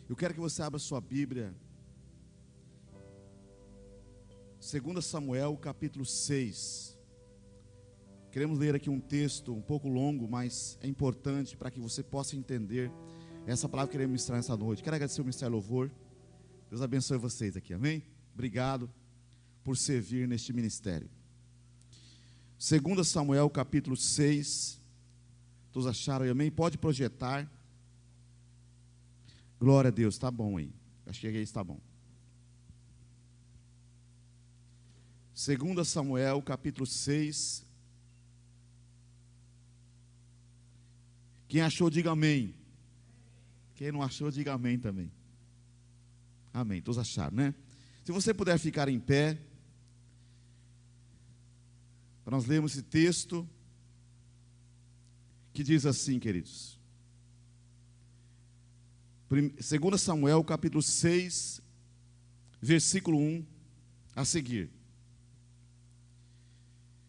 Eu quero que você abra sua Bíblia, 2 Samuel, capítulo 6. Queremos ler aqui um texto um pouco longo, mas é importante para que você possa entender essa palavra que queremos ministrar nessa noite. Quero agradecer o Ministério Louvor. Deus abençoe vocês aqui, amém? Obrigado por servir neste ministério. 2 Samuel, capítulo 6. Todos acharam aí, amém? Pode projetar. Glória a Deus, está bom aí. Acho que está bom. 2 Samuel, capítulo 6. Quem achou, diga amém. Quem não achou, diga amém também. Amém, todos acharam, né? Se você puder ficar em pé, para nós lermos esse texto, que diz assim, queridos. 2 Samuel, capítulo 6, versículo 1, a seguir.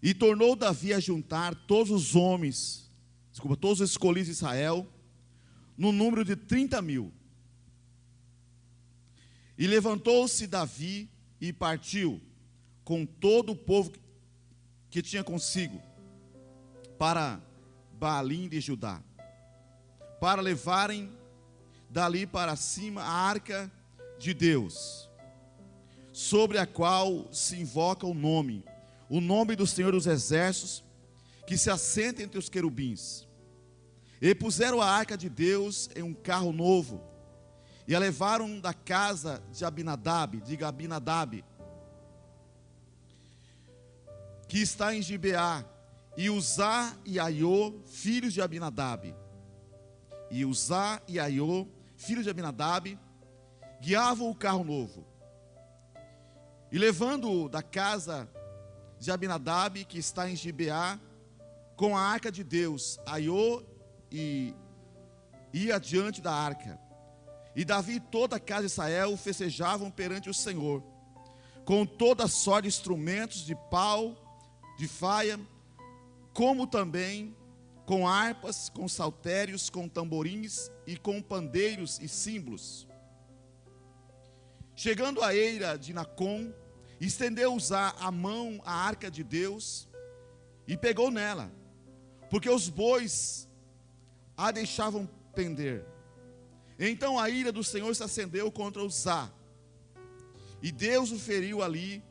E tornou Davi a juntar todos os homens, todos os escolhidos de Israel, no número de 30.000. E levantou-se Davi e partiu com todo o povo que tinha consigo para Baalim de Judá, para levarem dali para cima a arca de Deus, sobre a qual se invoca o nome do Senhor dos Exércitos, que se assenta entre os querubins. E puseram a arca de Deus em um carro novo, e a levaram da casa de Abinadab, diga Abinadab, que está em Gibeá, e Uzá e Aiô, filhos de Abinadab. E Uzá e Aiô, filhos de Abinadab, guiavam o carro novo. E levando-o da casa de Abinadab, que está em Gibeá, com a arca de Deus, Aiô e ia diante da arca. E Davi e toda a casa de Israel festejavam perante o Senhor, com toda a sorte de instrumentos de pau, de faia, como também com harpas, com saltérios, com tamborins e com pandeiros e símbolos. Chegando à eira de Nacon, estendeu Uzá a mão à arca de Deus e pegou nela, porque os bois a deixavam pender. Então a ira do Senhor se acendeu contra Uzá, e Deus o feriu ali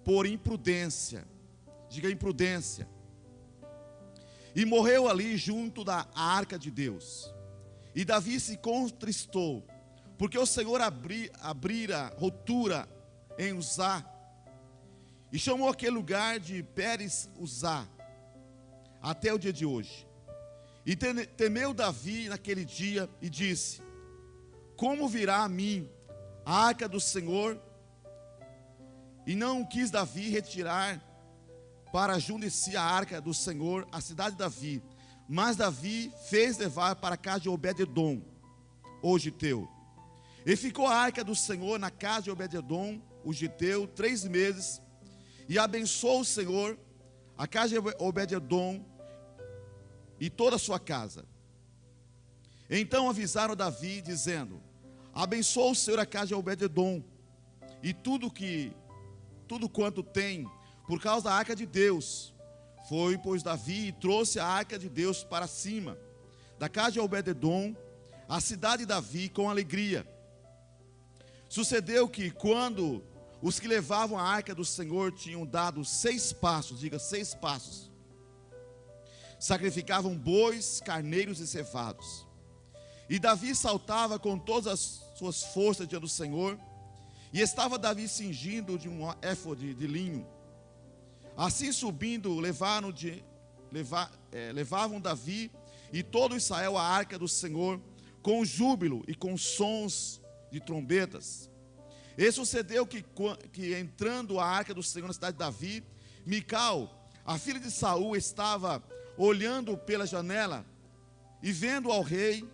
por imprudência. Diga imprudência. E morreu ali junto da arca de Deus. E Davi se contristou, porque o Senhor abrira rotura em Uzá, e chamou aquele lugar de Pérez Uzá, até o dia de hoje. E temeu Davi naquele dia, e disse: como virá a mim a arca do Senhor? E não quis Davi retirar para junto de si a arca do Senhor, a cidade de Davi. Mas Davi fez levar para a casa de Obed-edom, o giteu. E ficou a arca do Senhor na casa de Obed-edom, o giteu, 3 meses. E abençoou o Senhor a casa de Obed-edom e toda a sua casa. Então avisaram Davi, dizendo: abençoa o Senhor a casa de Obed-edom e tudo quanto tem, por causa da arca de Deus. Foi, pois, Davi e trouxe a arca de Deus para cima da casa de Obed-edom, a cidade de Davi, com alegria. Sucedeu que, quando os que levavam a arca do Senhor tinham dado 6 passos, diga 6 passos, sacrificavam bois, carneiros e cevados. E Davi saltava com todas as suas forças diante do Senhor, e estava Davi cingindo de um éfode de linho. Assim subindo, levavam Davi e todo Israel a arca do Senhor, com júbilo e com sons de trombetas. E sucedeu que entrando a arca do Senhor na cidade de Davi, Mical, a filha de Saul, estava olhando pela janela, e vendo ao rei,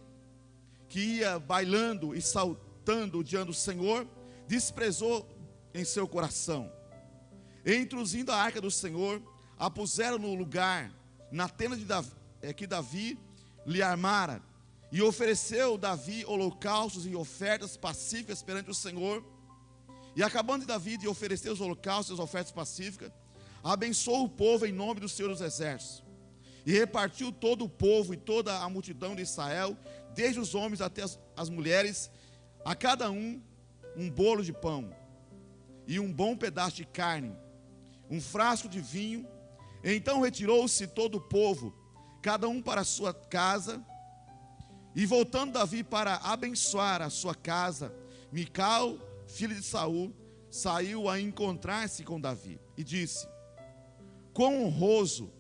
que ia bailando e saltando diante do Senhor, desprezou em seu coração. E introduzindo a arca do Senhor, a puseram no lugar, na tenda de Davi, que Davi lhe armara, E ofereceu Davi holocaustos e ofertas pacíficas perante o Senhor. E acabando Davi de oferecer os holocaustos e as ofertas pacíficas, abençoou o povo em nome do Senhor dos Exércitos. E repartiu todo o povo e toda a multidão de Israel, desde os homens até as mulheres, a cada um bolo de pão, e um bom pedaço de carne, um frasco de vinho. Então retirou-se todo o povo, cada um para a sua casa. E voltando Davi para abençoar a sua casa, Mical, filha de Saul, saiu a encontrar-se com Davi e disse: quão honroso,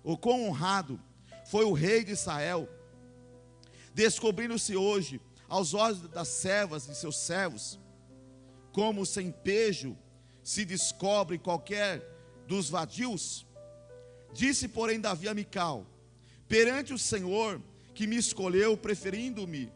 ou quão honrado foi o rei de Israel, descobrindo-se hoje aos olhos das servas de seus servos, como sem pejo se descobre qualquer dos vadios. Disse, porém, Davi a Mical: perante o Senhor, que me escolheu, preferindo-me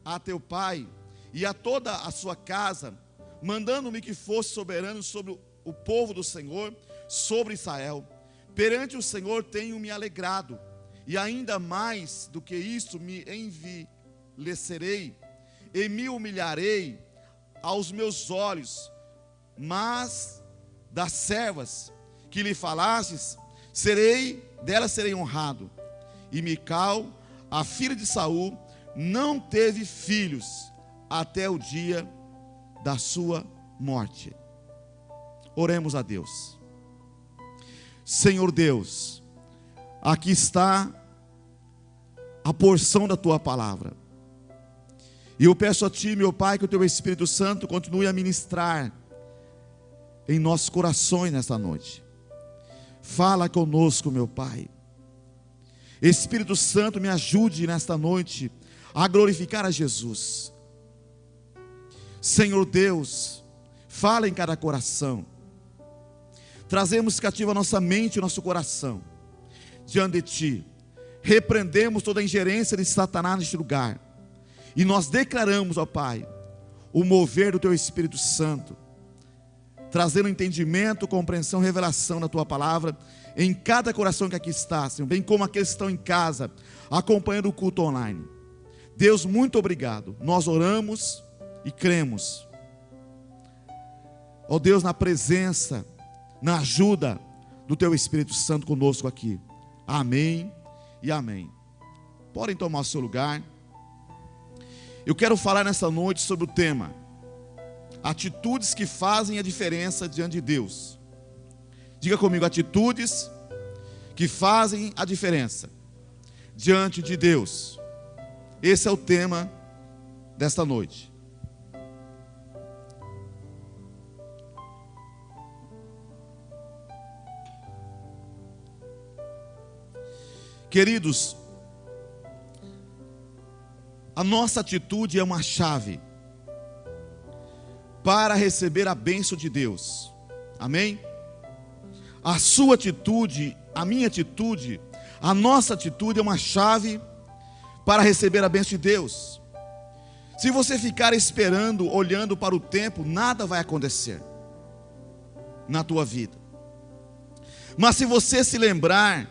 a teu pai e a toda a sua casa, mandando-me que fosse soberano sobre o povo do Senhor, sobre Israel. Perante o Senhor tenho me alegrado, e ainda mais do que isso me envilecerei, e me humilharei aos meus olhos. Mas das servas que lhe falastes, delas serei honrado. E Mical, a filha de Saul, não teve filhos até o dia da sua morte. Oremos a Deus. Senhor Deus, aqui está a porção da tua palavra. E eu peço a ti, meu Pai, que o teu Espírito Santo continue a ministrar em nossos corações nesta noite. Fala conosco, meu Pai. Espírito Santo, me ajude nesta noite a glorificar a Jesus. Senhor Deus, fala em cada coração. Trazemos cativo a nossa mente e o nosso coração diante de ti. Repreendemos toda a ingerência de Satanás neste lugar. E nós declaramos, ó Pai, o mover do teu Espírito Santo, trazendo entendimento, compreensão, revelação da tua palavra em cada coração que aqui está, Senhor, bem como aqueles que estão em casa, acompanhando o culto online. Deus, muito obrigado. Nós oramos e cremos, ó Deus, na presença, na ajuda do teu Espírito Santo conosco aqui. Amém e amém. Podem tomar o seu lugar. Eu quero falar nessa noite sobre o tema: atitudes que fazem a diferença diante de Deus. Diga comigo: atitudes que fazem a diferença diante de Deus. Esse é o tema desta noite. Queridos, a nossa atitude é uma chave para receber a bênção de Deus. Amém? A sua atitude, a minha atitude, a nossa atitude é uma chave para receber a bênção de Deus. Se você ficar esperando, olhando para o tempo, nada vai acontecer na tua vida. Mas se você se lembrar,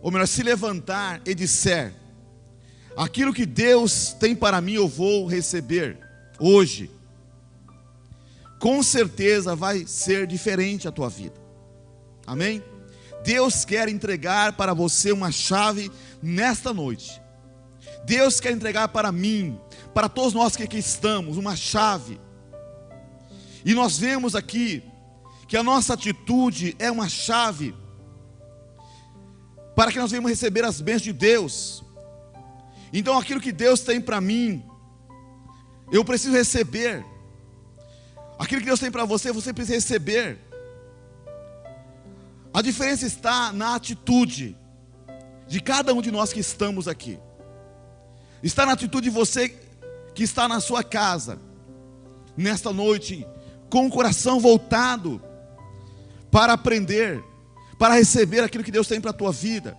ou melhor, se levantar e disser: aquilo que Deus tem para mim eu vou receber hoje, com certeza vai ser diferente a tua vida. Amém? Deus quer entregar para você uma chave nesta noite. Deus quer entregar para mim, para todos nós que aqui estamos, uma chave. E nós vemos aqui que a nossa atitude é uma chave para que nós venhamos receber as bênçãos de Deus. Então aquilo que Deus tem para mim, eu preciso receber. Aquilo que Deus tem para você, você precisa receber. A diferença está na atitude de cada um de nós que estamos aqui. Está na atitude de você que está na sua casa, nesta noite, com o coração voltado para aprender, para receber aquilo que Deus tem para a tua vida.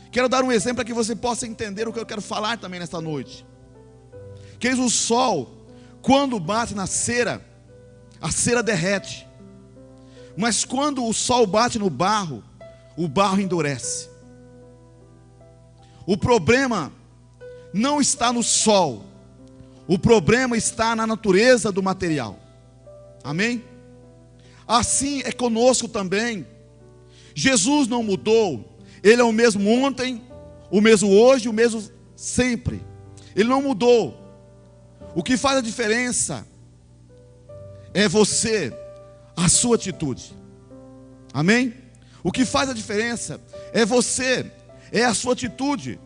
Quero dar um exemplo para que você possa entender o que eu quero falar também nesta noite. Queridos, o sol, quando bate na cera, a cera derrete. Mas quando o sol bate no barro, o barro endurece. o problema não está no sol, o problema está na natureza do material. Amém? Assim é conosco também. Jesus não mudou, Ele é o mesmo ontem, o mesmo hoje, o mesmo sempre. Ele não mudou. O que faz a diferença é você, a sua atitude. Amém? O que faz a diferença é você, é a sua atitude.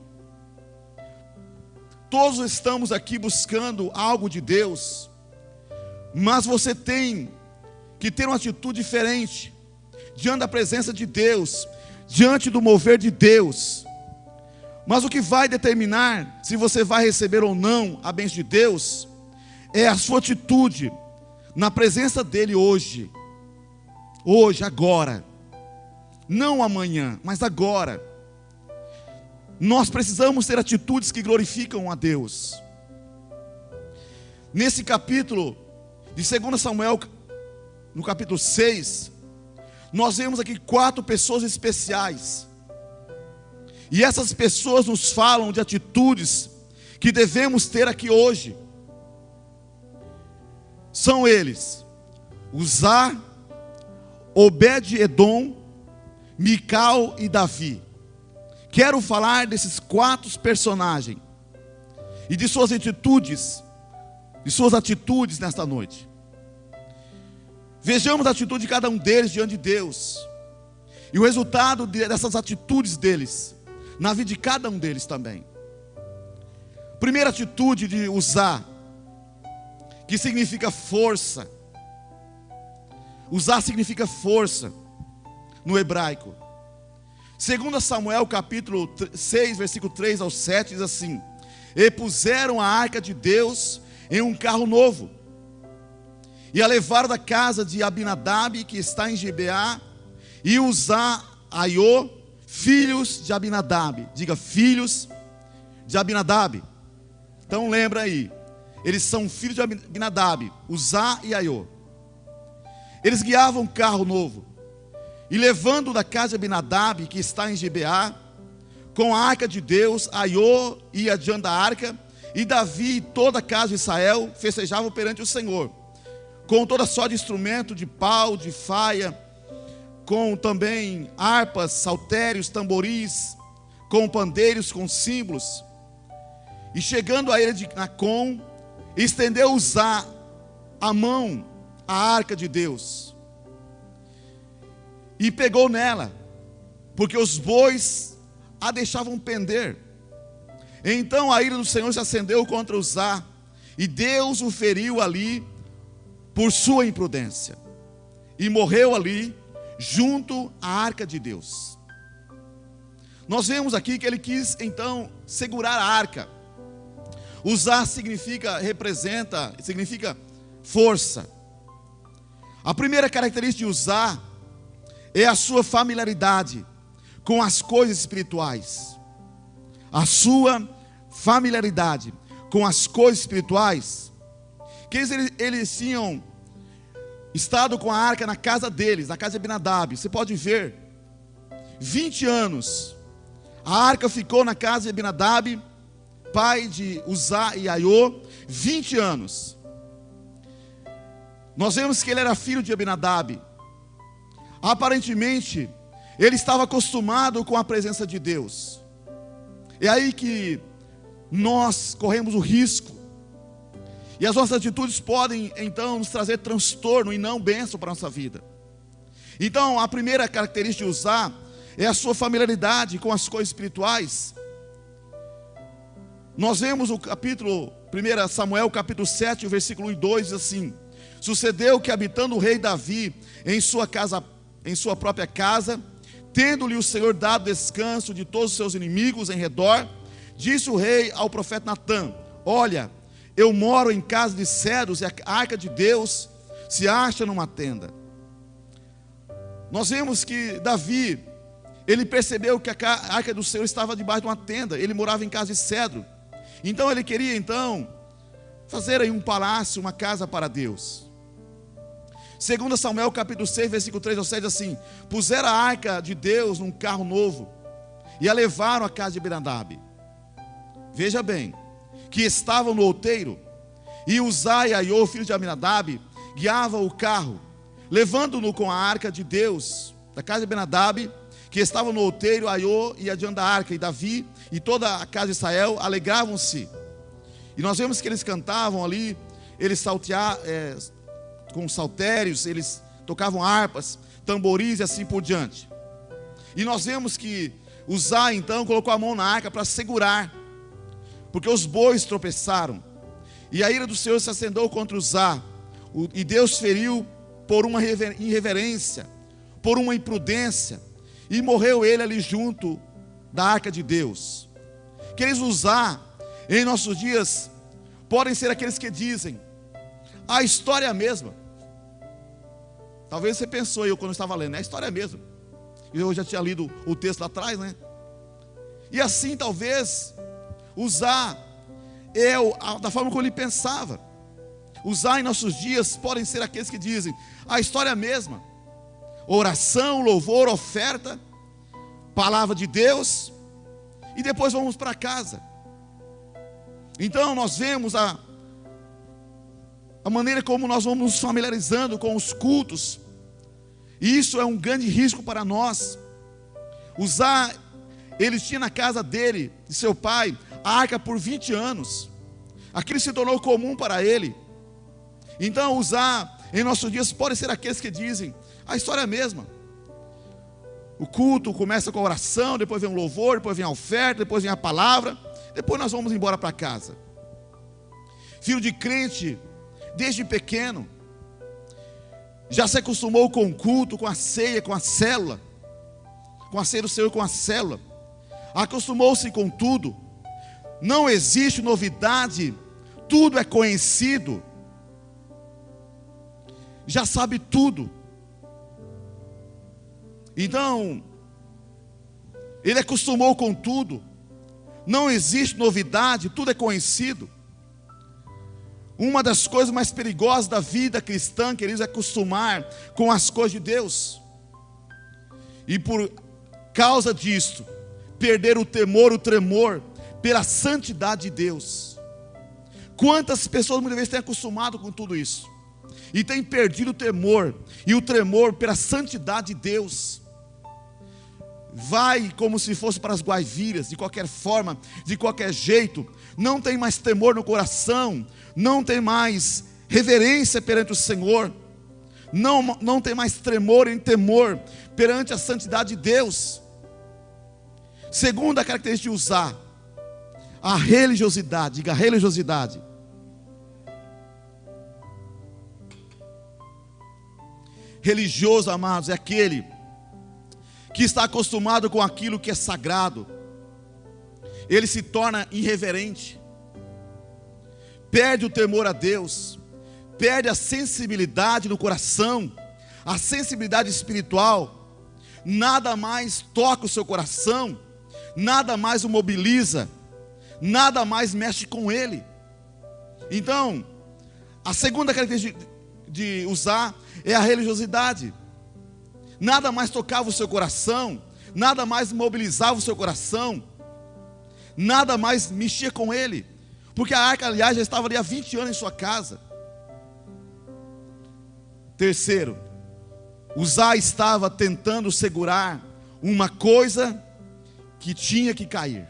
Todos estamos aqui buscando algo de Deus, mas você tem que ter uma atitude diferente diante da presença de Deus, diante do mover de Deus. Mas o que vai determinar se você vai receber ou não a bênção de Deus é a sua atitude na presença dEle hoje. Hoje, agora. Não amanhã, mas agora. Nós precisamos ter atitudes que glorificam a Deus. Nesse capítulo de 2 Samuel, no capítulo 6, nós vemos aqui 4 pessoas especiais. E essas pessoas nos falam de atitudes que devemos ter aqui hoje. São eles: Uzá, Obed-edom, Mical e Davi. Quero falar desses 4 personagens e de suas atitudes, nesta noite. Vejamos a atitude de cada um deles diante de Deus e o resultado dessas atitudes deles na vida de cada um deles também. Primeira atitude de Uzá, que significa força. Uzá significa força no hebraico. 2 Samuel capítulo 6, versículo 3 ao 7 diz assim: e puseram a arca de Deus em um carro novo, e a levaram da casa de Abinadab, que está em Gibeá, e Uzá, Aiô, filhos de Abinadab. Diga, filhos de Abinadab. Então lembra aí, eles são filhos de Abinadab, Uzá e Aiô. Eles guiavam um carro novo, e levando da casa de Abinadab, que está em Gibeá, com a arca de Deus, Aiô ia diante da arca, e Davi e toda a casa de Israel festejavam perante o Senhor, com toda sorte de instrumento, de pau, de faia, com também harpas, saltérios, tamboris, com pandeiros, com símbolos. E chegando a ele de Nacon, estendeu Uzá a mão à arca de Deus, e pegou nela, porque os bois a deixavam pender. Então a ira do Senhor se acendeu contra Uzá, e Deus o feriu ali por sua imprudência, e morreu ali junto à arca de Deus. Nós vemos aqui que ele quis então segurar a arca. Uzá significa força. A primeira característica de Uzá é a sua familiaridade com as coisas espirituais. A sua familiaridade com as coisas espirituais. Que eles tinham estado com a arca na casa deles, na casa de Abinadab. Você pode ver, 20 anos a arca ficou na casa de Abinadab, pai de Uzá e Aiô, 20 anos. Nós vemos que ele era filho de Abinadab. Aparentemente, ele estava acostumado com a presença de Deus. É aí que nós corremos o risco, e as nossas atitudes podem então nos trazer transtorno e não bênção para a nossa vida. Então a primeira característica de Uzá é a sua familiaridade com as coisas espirituais. Nós vemos o capítulo 1 Samuel capítulo 7, versículo 1 e 2 diz assim: sucedeu que, habitando o rei Davi em sua própria casa, tendo-lhe o Senhor dado descanso de todos os seus inimigos em redor, disse o rei ao profeta Natã: olha, eu moro em casa de cedros, e a arca de Deus se acha numa tenda. Nós vemos que Davi, ele percebeu que a arca do Senhor estava debaixo de uma tenda. Ele morava em casa de cedro. Então ele queria fazer aí um palácio, uma casa para Deus. 2 Samuel capítulo 6, versículo 3 ao 7 assim: puseram a arca de Deus num carro novo, e a levaram à casa de Abinadab. veja bem, que estavam no outeiro, e Uzá e Aiô, filho de Aminadab, guiavam o carro, levando-no com a arca de Deus, da casa de Abinadab, que estava no outeiro. Aiô ia adiante da arca, e Davi e toda a casa de Israel alegravam-se. E nós vemos que eles cantavam ali, eles salteavam com saltérios, eles tocavam harpas, tamboris e assim por diante. E nós vemos que Uzá então colocou a mão na arca para segurar, porque os bois tropeçaram. E a ira do Senhor se acendeu contra Uzá, e Deus feriu por uma irreverência, por uma imprudência, e morreu ele ali junto da arca de Deus. Queridos, Uzá, em nossos dias, podem ser aqueles que dizem: a história é a mesma. Talvez você pensou, eu quando estava lendo, a história é a mesma. Eu já tinha lido o texto lá atrás, né? E assim, talvez, Uzá, da forma como ele pensava. Uzá em nossos dias podem ser aqueles que dizem: a história é a mesma. Oração, louvor, oferta, palavra de Deus, e depois vamos para casa. Então nós vemos a maneira como nós vamos nos familiarizando com os cultos, e isso é um grande risco para nós. Uzá, ele tinha na casa dele, de seu pai, a arca por 20 anos. Aquilo se tornou comum para ele. Então Uzá, em nossos dias, pode ser aqueles que dizem: a história é a mesma. O culto começa com a oração, depois vem o louvor, depois vem a oferta, depois vem a palavra, depois nós vamos embora para casa. Filho de crente, desde pequeno, já se acostumou com o culto, com a ceia, com a célula, com a ceia do Senhor, com a célula. Acostumou-se com tudo. Não existe novidade, tudo é conhecido. Já sabe tudo. Então, ele acostumou com tudo. Não existe novidade, tudo é conhecido. Uma das coisas mais perigosas da vida cristã, queridos, é acostumar com as coisas de Deus. E por causa disto, perder o temor, o tremor pela santidade de Deus. Quantas pessoas muitas vezes têm acostumado com tudo isso e têm perdido o temor e o tremor pela santidade de Deus. Vai como se fosse para as guaiviras, de qualquer forma, de qualquer jeito. Não tem mais temor no coração, não tem mais reverência perante o Senhor, não tem mais tremor em temor perante a santidade de Deus. Segunda característica de Uzá, a religiosidade. Diga, religiosidade. Religioso, amados, é aquele que está acostumado com aquilo que é sagrado. Ele se torna irreverente, perde o temor a Deus, perde a sensibilidade no coração, a sensibilidade espiritual. Nada mais toca o seu coração, nada mais o mobiliza, nada mais mexe com ele. Então, a segunda característica de Uzá é a religiosidade. Nada mais tocava o seu coração, nada mais mobilizava o seu coração, nada mais mexia com ele, porque a arca, aliás, já estava ali há 20 anos em sua casa. Terceiro, Uzá estava tentando segurar uma coisa que tinha que cair.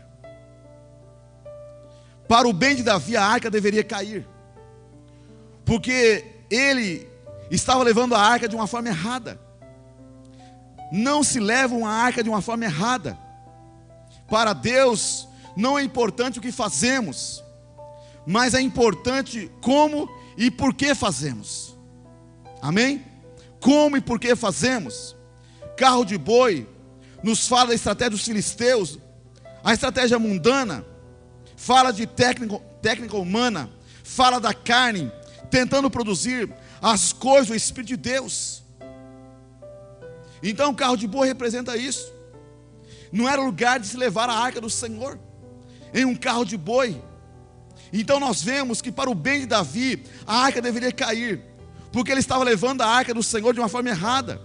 Para o bem de Davi, a arca deveria cair, porque ele estava levando a arca de uma forma errada. Não se leva uma arca de uma forma errada. Para Deus não é importante o que fazemos, mas é importante como e por que fazemos. Amém? Como e por que fazemos. Carro de boi nos fala da estratégia dos filisteus. A estratégia mundana fala de técnica humana, fala da carne, tentando produzir as coisas do Espírito de Deus. Então o carro de boi representa isso. Não era lugar de se levar a arca do Senhor em um carro de boi. Então nós vemos que para o bem de Davi, a arca deveria cair, porque ele estava levando a arca do Senhor de uma forma errada.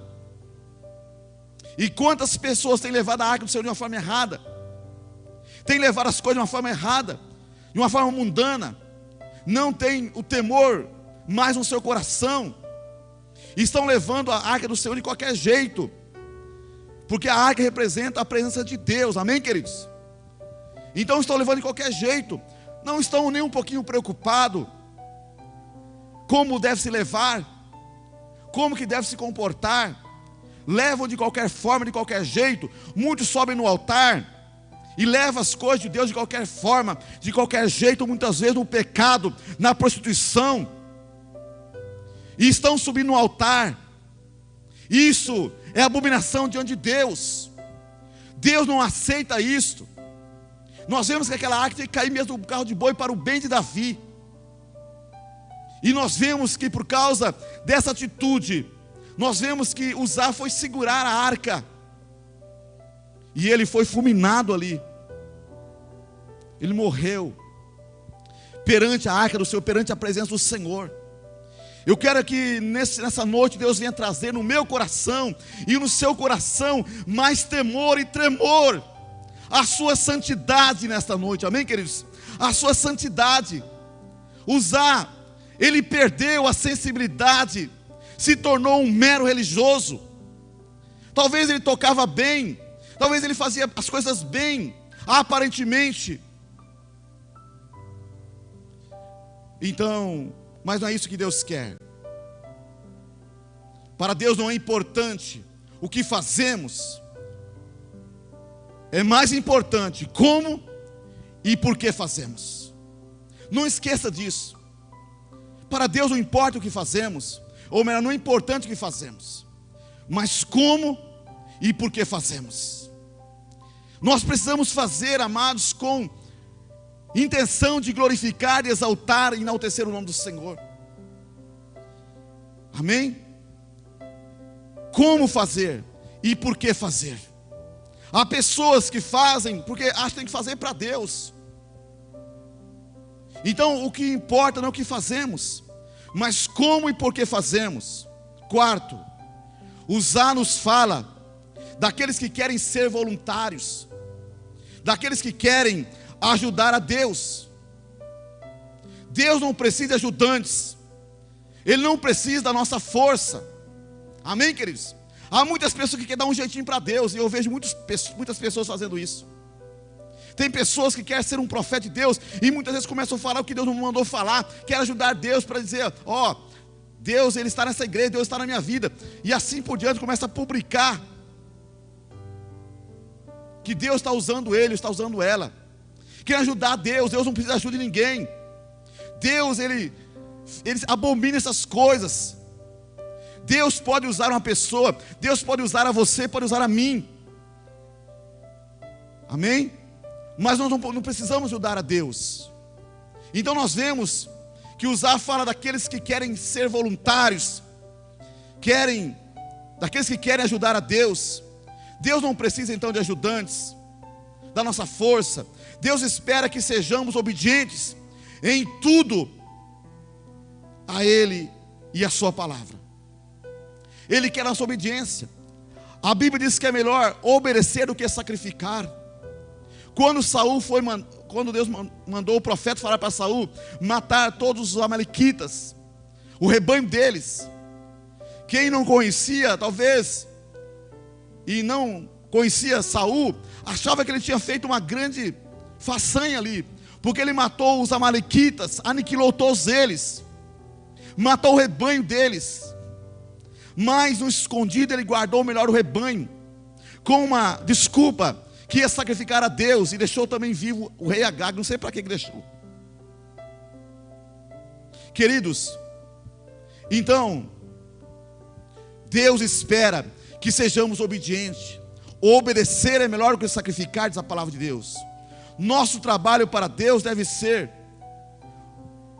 E quantas pessoas têm levado a arca do Senhor de uma forma errada? Têm levado as coisas de uma forma errada. de uma forma mundana, não tem o temor mais no seu coração, estão levando a arca do Senhor de qualquer jeito, porque a arca representa a presença de Deus, amém, queridos? Então estão levando de qualquer jeito, não estão nem um pouquinho preocupados como deve se levar, como que deve se comportar, levam de qualquer forma, de qualquer jeito. Muitos sobem no altar e levam as coisas de Deus de qualquer forma, de qualquer jeito, muitas vezes no pecado, na prostituição, e estão subindo no altar. Isso é abominação diante de Deus. Deus não aceita isto. Nós vemos que aquela arca tem que cair mesmo do carro de boi para o bem de Davi. E nós vemos que por causa dessa atitude, nós vemos que Uzá foi segurar a arca, e ele foi fulminado ali. Ele morreu perante a arca do Senhor, perante a presença do Senhor. Eu quero que nessa noite Deus venha trazer no meu coração e no seu coração mais temor e tremor, a sua santidade nesta noite, amém, queridos? A sua santidade. Uzá, ele perdeu a sensibilidade, se tornou um mero religioso. Talvez ele tocava bem, talvez ele fazia as coisas bem, aparentemente. Então, mas não é isso que Deus quer. Para Deus não é importante o que fazemos, é mais importante como e por que fazemos. Não esqueça disso. Para Deus não importa o que fazemos, ou melhor, não é importante o que fazemos, mas como e por que fazemos. Nós precisamos fazer, amados, com intenção de glorificar, de exaltar e enaltecer o nome do Senhor. Amém? Como fazer e por que fazer. Há pessoas que fazem porque acham que tem que fazer para Deus. Então o que importa não é o que fazemos, mas como e por que fazemos. Quarto, Uzá nos fala daqueles que querem ser voluntários, daqueles que querem ajudar a Deus. Deus não precisa de ajudantes, Ele não precisa da nossa força, amém, queridos? Há muitas pessoas que querem dar um jeitinho para Deus, e eu vejo muitas pessoas fazendo isso. Tem pessoas que querem ser um profeta de Deus, e muitas vezes começam a falar o que Deus não mandou falar, quer ajudar Deus para dizer, ó, Deus, Ele está nessa igreja, Deus está na minha vida, e assim por diante, começa a publicar que Deus está usando ele, está usando ela, quer ajudar Deus. Deus não precisa de ajuda de ninguém. Deus, ele abomina essas coisas. Deus pode usar uma pessoa, Deus pode usar a você, pode usar a mim, amém? Mas nós não precisamos ajudar a Deus. Então nós vemos que Uzá fala daqueles que querem ser voluntários, daqueles que querem ajudar a Deus. Deus não precisa então de ajudantes, da nossa força. Deus espera que sejamos obedientes em tudo a Ele e a sua palavra. Ele quer a nossa obediência. A Bíblia diz que é melhor obedecer do que sacrificar. Quando Deus mandou o profeta falar para Saul matar todos os amalequitas, o rebanho deles, quem não conhecia, talvez, e não conhecia Saul, achava que ele tinha feito uma grande façanha ali, porque ele matou os amalequitas, aniquilou todos eles, matou o rebanho deles, mas no escondido ele guardou melhor o rebanho, com uma desculpa, que ia sacrificar a Deus, e deixou também vivo o rei Agag, não sei para que deixou. Queridos, então, Deus espera que sejamos obedientes. Obedecer é melhor do que sacrificar, diz a palavra de Deus. Nosso trabalho para Deus deve ser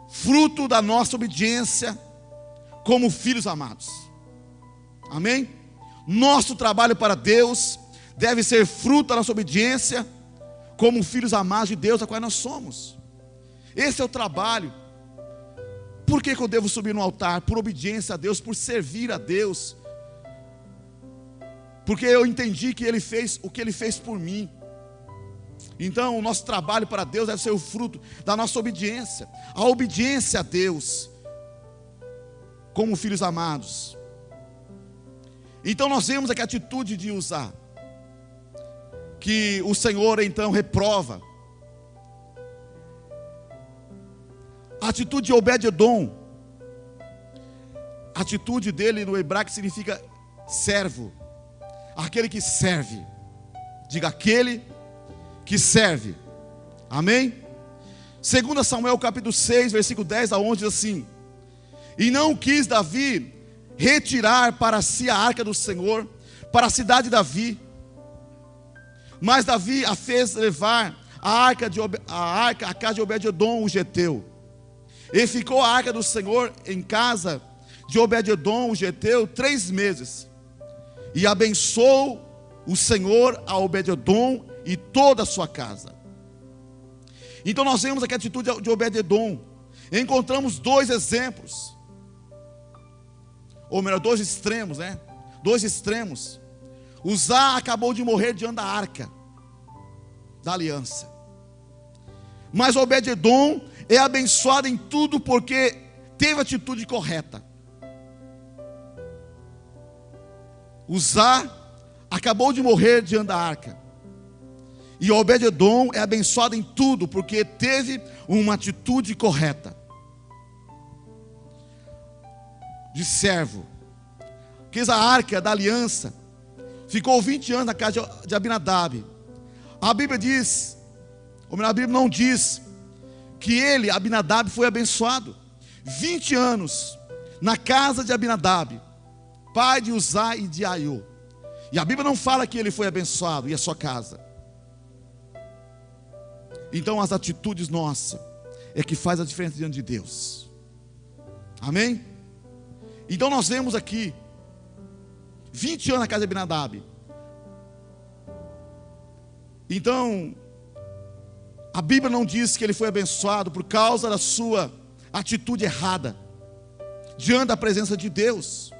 fruto da nossa obediência como filhos amados, amém? Nosso trabalho para Deus deve ser fruto da nossa obediência como filhos amados de Deus, a qual nós somos. Esse é o trabalho. Por que eu devo subir no altar? Por obediência a Deus, por servir a Deus, porque eu entendi que Ele fez o que Ele fez por mim. Então o nosso trabalho para Deus deve ser o fruto da nossa obediência. A obediência a Deus, como filhos amados. Então nós vemos aqui a atitude de Uzá, que o Senhor então reprova. A atitude de Obed-edom, a atitude dele no hebraico significa servo, aquele que serve. Diga, aquele que serve. Amém? 2 Samuel capítulo 6, versículo 10 a 11 diz assim: e não quis Davi retirar para si a arca do Senhor para a cidade de Davi, mas Davi a fez levar a casa de Obed-edom o geteu. E ficou a arca do Senhor em casa de Obed-edom o geteu 3 meses. E abençoou o Senhor a Obed-edom e toda a sua casa. Então nós vemos aqui a atitude de Obed-edom. Encontramos 2 exemplos, ou melhor, 2 extremos, né? 2 extremos. Uzá acabou de morrer diante da arca da aliança, mas Obed-edom é abençoado em tudo porque teve a atitude correta. Uzá acabou de morrer diante da arca, e Obed-edom é abençoado em tudo porque teve uma atitude correta de servo. Quis a arca da aliança, ficou 20 anos na casa de Abinadab. A Bíblia diz, ou melhor, a Bíblia não diz que ele, Abinadab, foi abençoado. 20 anos na casa de Abinadab, pai de Uzá e de Aiô. E a Bíblia não fala que ele foi abençoado e a sua casa. Então as atitudes nossas é que faz a diferença diante de Deus. Amém? Então nós vemos aqui 20 anos na casa de Abinadab. Então a Bíblia não diz que ele foi abençoado por causa da sua atitude errada diante da presença de Deus.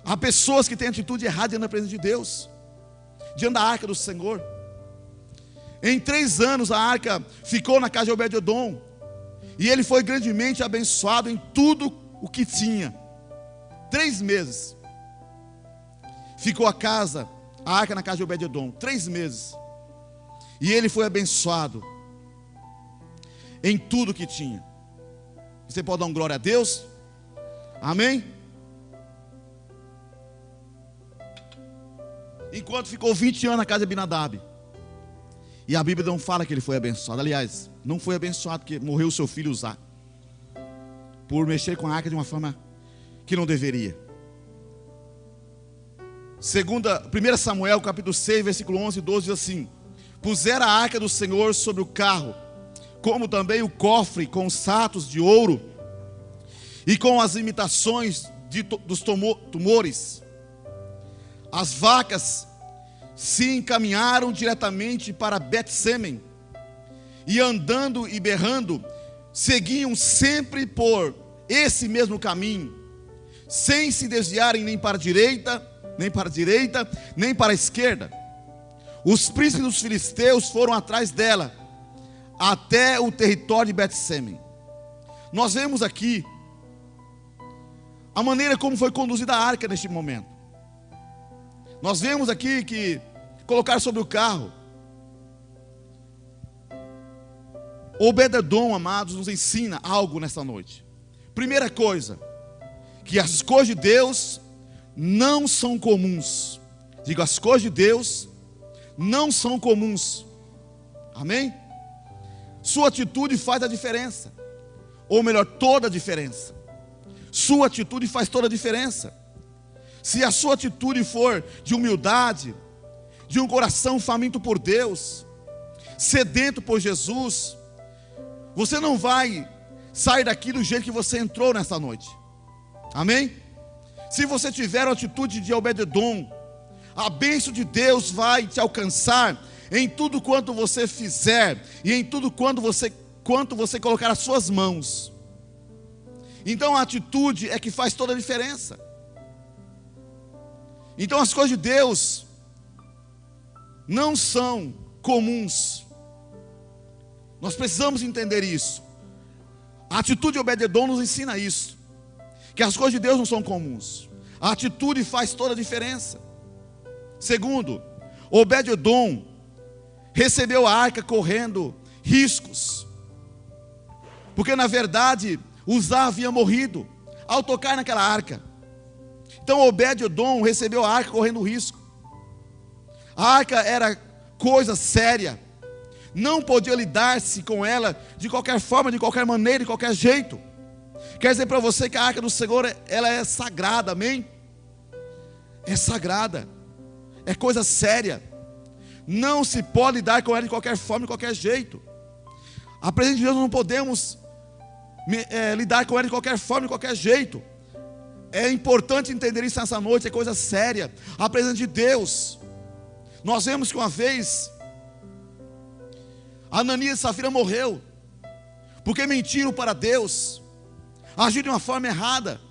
Há pessoas que têm atitude errada diante da presença de Deus, diante da arca do Senhor. Em 3 anos a arca ficou na casa de Obed-edom, e ele foi grandemente abençoado em tudo o que tinha. 3 meses ficou a arca na casa de Obed-edom, 3 meses. E ele foi abençoado em tudo que tinha. Você pode dar um glória a Deus? Amém? Enquanto ficou 20 anos na casa de Abinadab. E a Bíblia não fala que ele foi abençoado. Aliás, não foi abençoado porque morreu o seu filho Uzá, por mexer com a arca de uma forma que não deveria. 1 Samuel capítulo 6, versículo 11 e 12 diz assim: pusera a arca do Senhor sobre o carro, como também o cofre com os satos de ouro e com as imitações dos tumores. As vacas se encaminharam diretamente para Bet-semen, e andando e berrando, seguiam sempre por esse mesmo caminho, sem se desviarem nem para a direita, nem para a esquerda. Os príncipes dos filisteus foram atrás dela, até o território de Bet-semen. Nós vemos aqui a maneira como foi conduzida a arca neste momento. Nós vemos aqui que colocaram sobre o carro. Obed-edom, amados, nos ensina algo nesta noite. Primeira coisa, que as coisas de Deus não são comuns. Digo, as coisas de Deus não são comuns. Amém? Sua atitude faz a diferença, ou melhor, toda a diferença. Sua atitude faz toda a diferença. Se a sua atitude for de humildade, de um coração faminto por Deus, sedento por Jesus, você não vai sair daqui do jeito que você entrou nessa noite. Amém? Se você tiver a atitude de Obed-edom, a bênção de Deus vai te alcançar em tudo quanto você fizer, e em tudo quanto você colocar as suas mãos. Então a atitude é que faz toda a diferença. Então as coisas de Deus não são comuns. Nós precisamos entender isso. A atitude de Obed-edom nos ensina isso, que as coisas de Deus não são comuns. A atitude faz toda a diferença. Segundo, Obed-edom recebeu a arca correndo riscos, porque na verdade Uzá havia morrido ao tocar naquela arca. Então Obed-edom recebeu a arca correndo risco. A arca era coisa séria, não podia lidar-se com ela de qualquer forma, de qualquer maneira, de qualquer jeito. Quer dizer para você que a arca do Senhor, ela é sagrada, amém? É sagrada, é coisa séria, não se pode lidar com ela de qualquer forma, de qualquer jeito. A presença de Deus não podemos lidar com ela de qualquer forma, de qualquer jeito. É importante entender isso nessa noite, é coisa séria. A presença de Deus, nós vemos que uma vez Ananias e Safira morreu, porque mentiram para Deus, agiram de uma forma errada.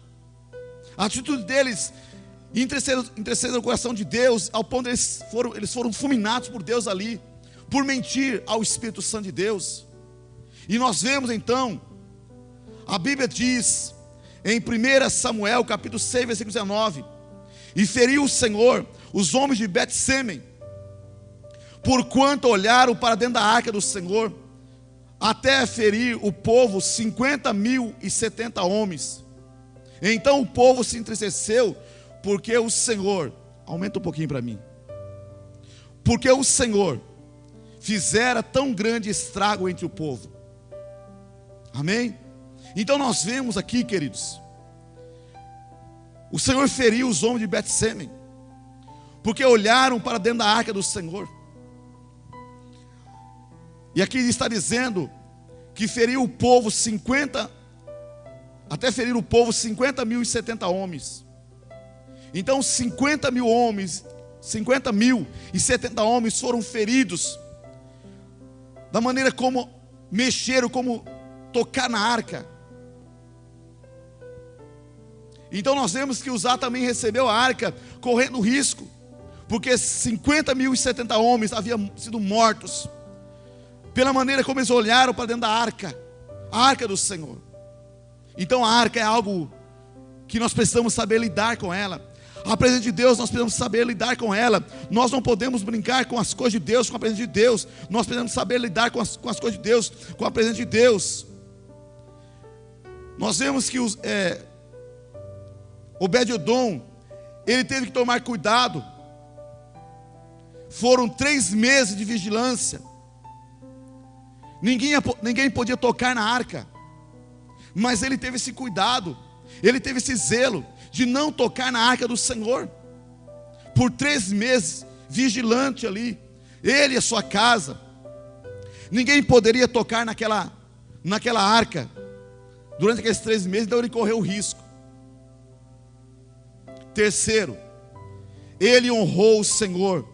A atitude deles entristeceu o coração de Deus, ao ponto de eles foram fulminados por Deus ali, por mentir ao Espírito Santo de Deus. E nós vemos então, a Bíblia diz, em 1 Samuel, capítulo 6, versículo 19: e feriu o Senhor os homens de Bet-Semen, porquanto olharam para dentro da arca do Senhor, até ferir o povo 50.070 homens. Então o povo se entristeceu, porque o Senhor, aumenta um pouquinho para mim, porque o Senhor fizera tão grande estrago entre o povo. Amém? Então nós vemos aqui, queridos, o Senhor feriu os homens de Bet-Semen, porque olharam para dentro da arca do Senhor. E aqui está dizendo que feriu o povo até ferir o povo 50.070 homens. Então 50.000 homens, 50.070 homens foram feridos, da maneira como mexeram, como tocar na arca. Então nós vemos que Uzá também recebeu a arca correndo risco, porque 50.070 homens haviam sido mortos, pela maneira como eles olharam para dentro da arca, a arca do Senhor. Então a arca é algo que nós precisamos saber lidar com ela. A presença de Deus, nós precisamos saber lidar com ela. Nós não podemos brincar com as coisas de Deus, com a presença de Deus. Nós precisamos saber lidar com as coisas de Deus, com a presença de Deus. Nós vemos que Obed-edom, ele teve que tomar cuidado. Foram 3 meses de vigilância. Ninguém podia tocar na arca, mas ele teve esse cuidado, ele teve esse zelo de não tocar na arca do Senhor. Por 3 meses, vigilante ali, ele e a sua casa. Ninguém poderia tocar naquela arca durante aqueles 3 meses, então ele correu o risco. Terceiro, ele honrou o Senhor,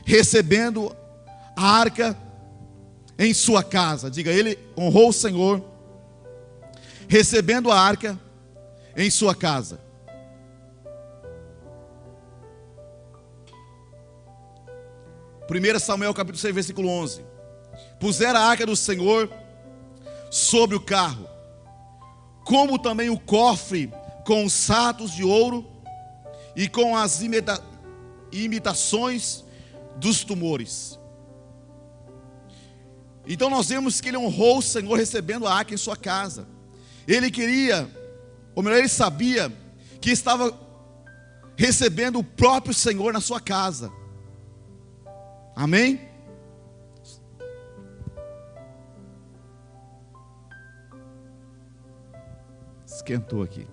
recebendo a arca em sua casa. Diga, ele honrou o Senhor, recebendo a arca em sua casa. Primeiro Samuel capítulo 6, versículo 11: puseram a arca do Senhor sobre o carro, como também o cofre com os sacos de ouro e com as imitações dos tumores. Então nós vemos que ele honrou o Senhor recebendo a arca em sua casa. Ele queria, ou melhor, ele sabia que estava recebendo o próprio Senhor na sua casa. Amém? Esquentou aqui.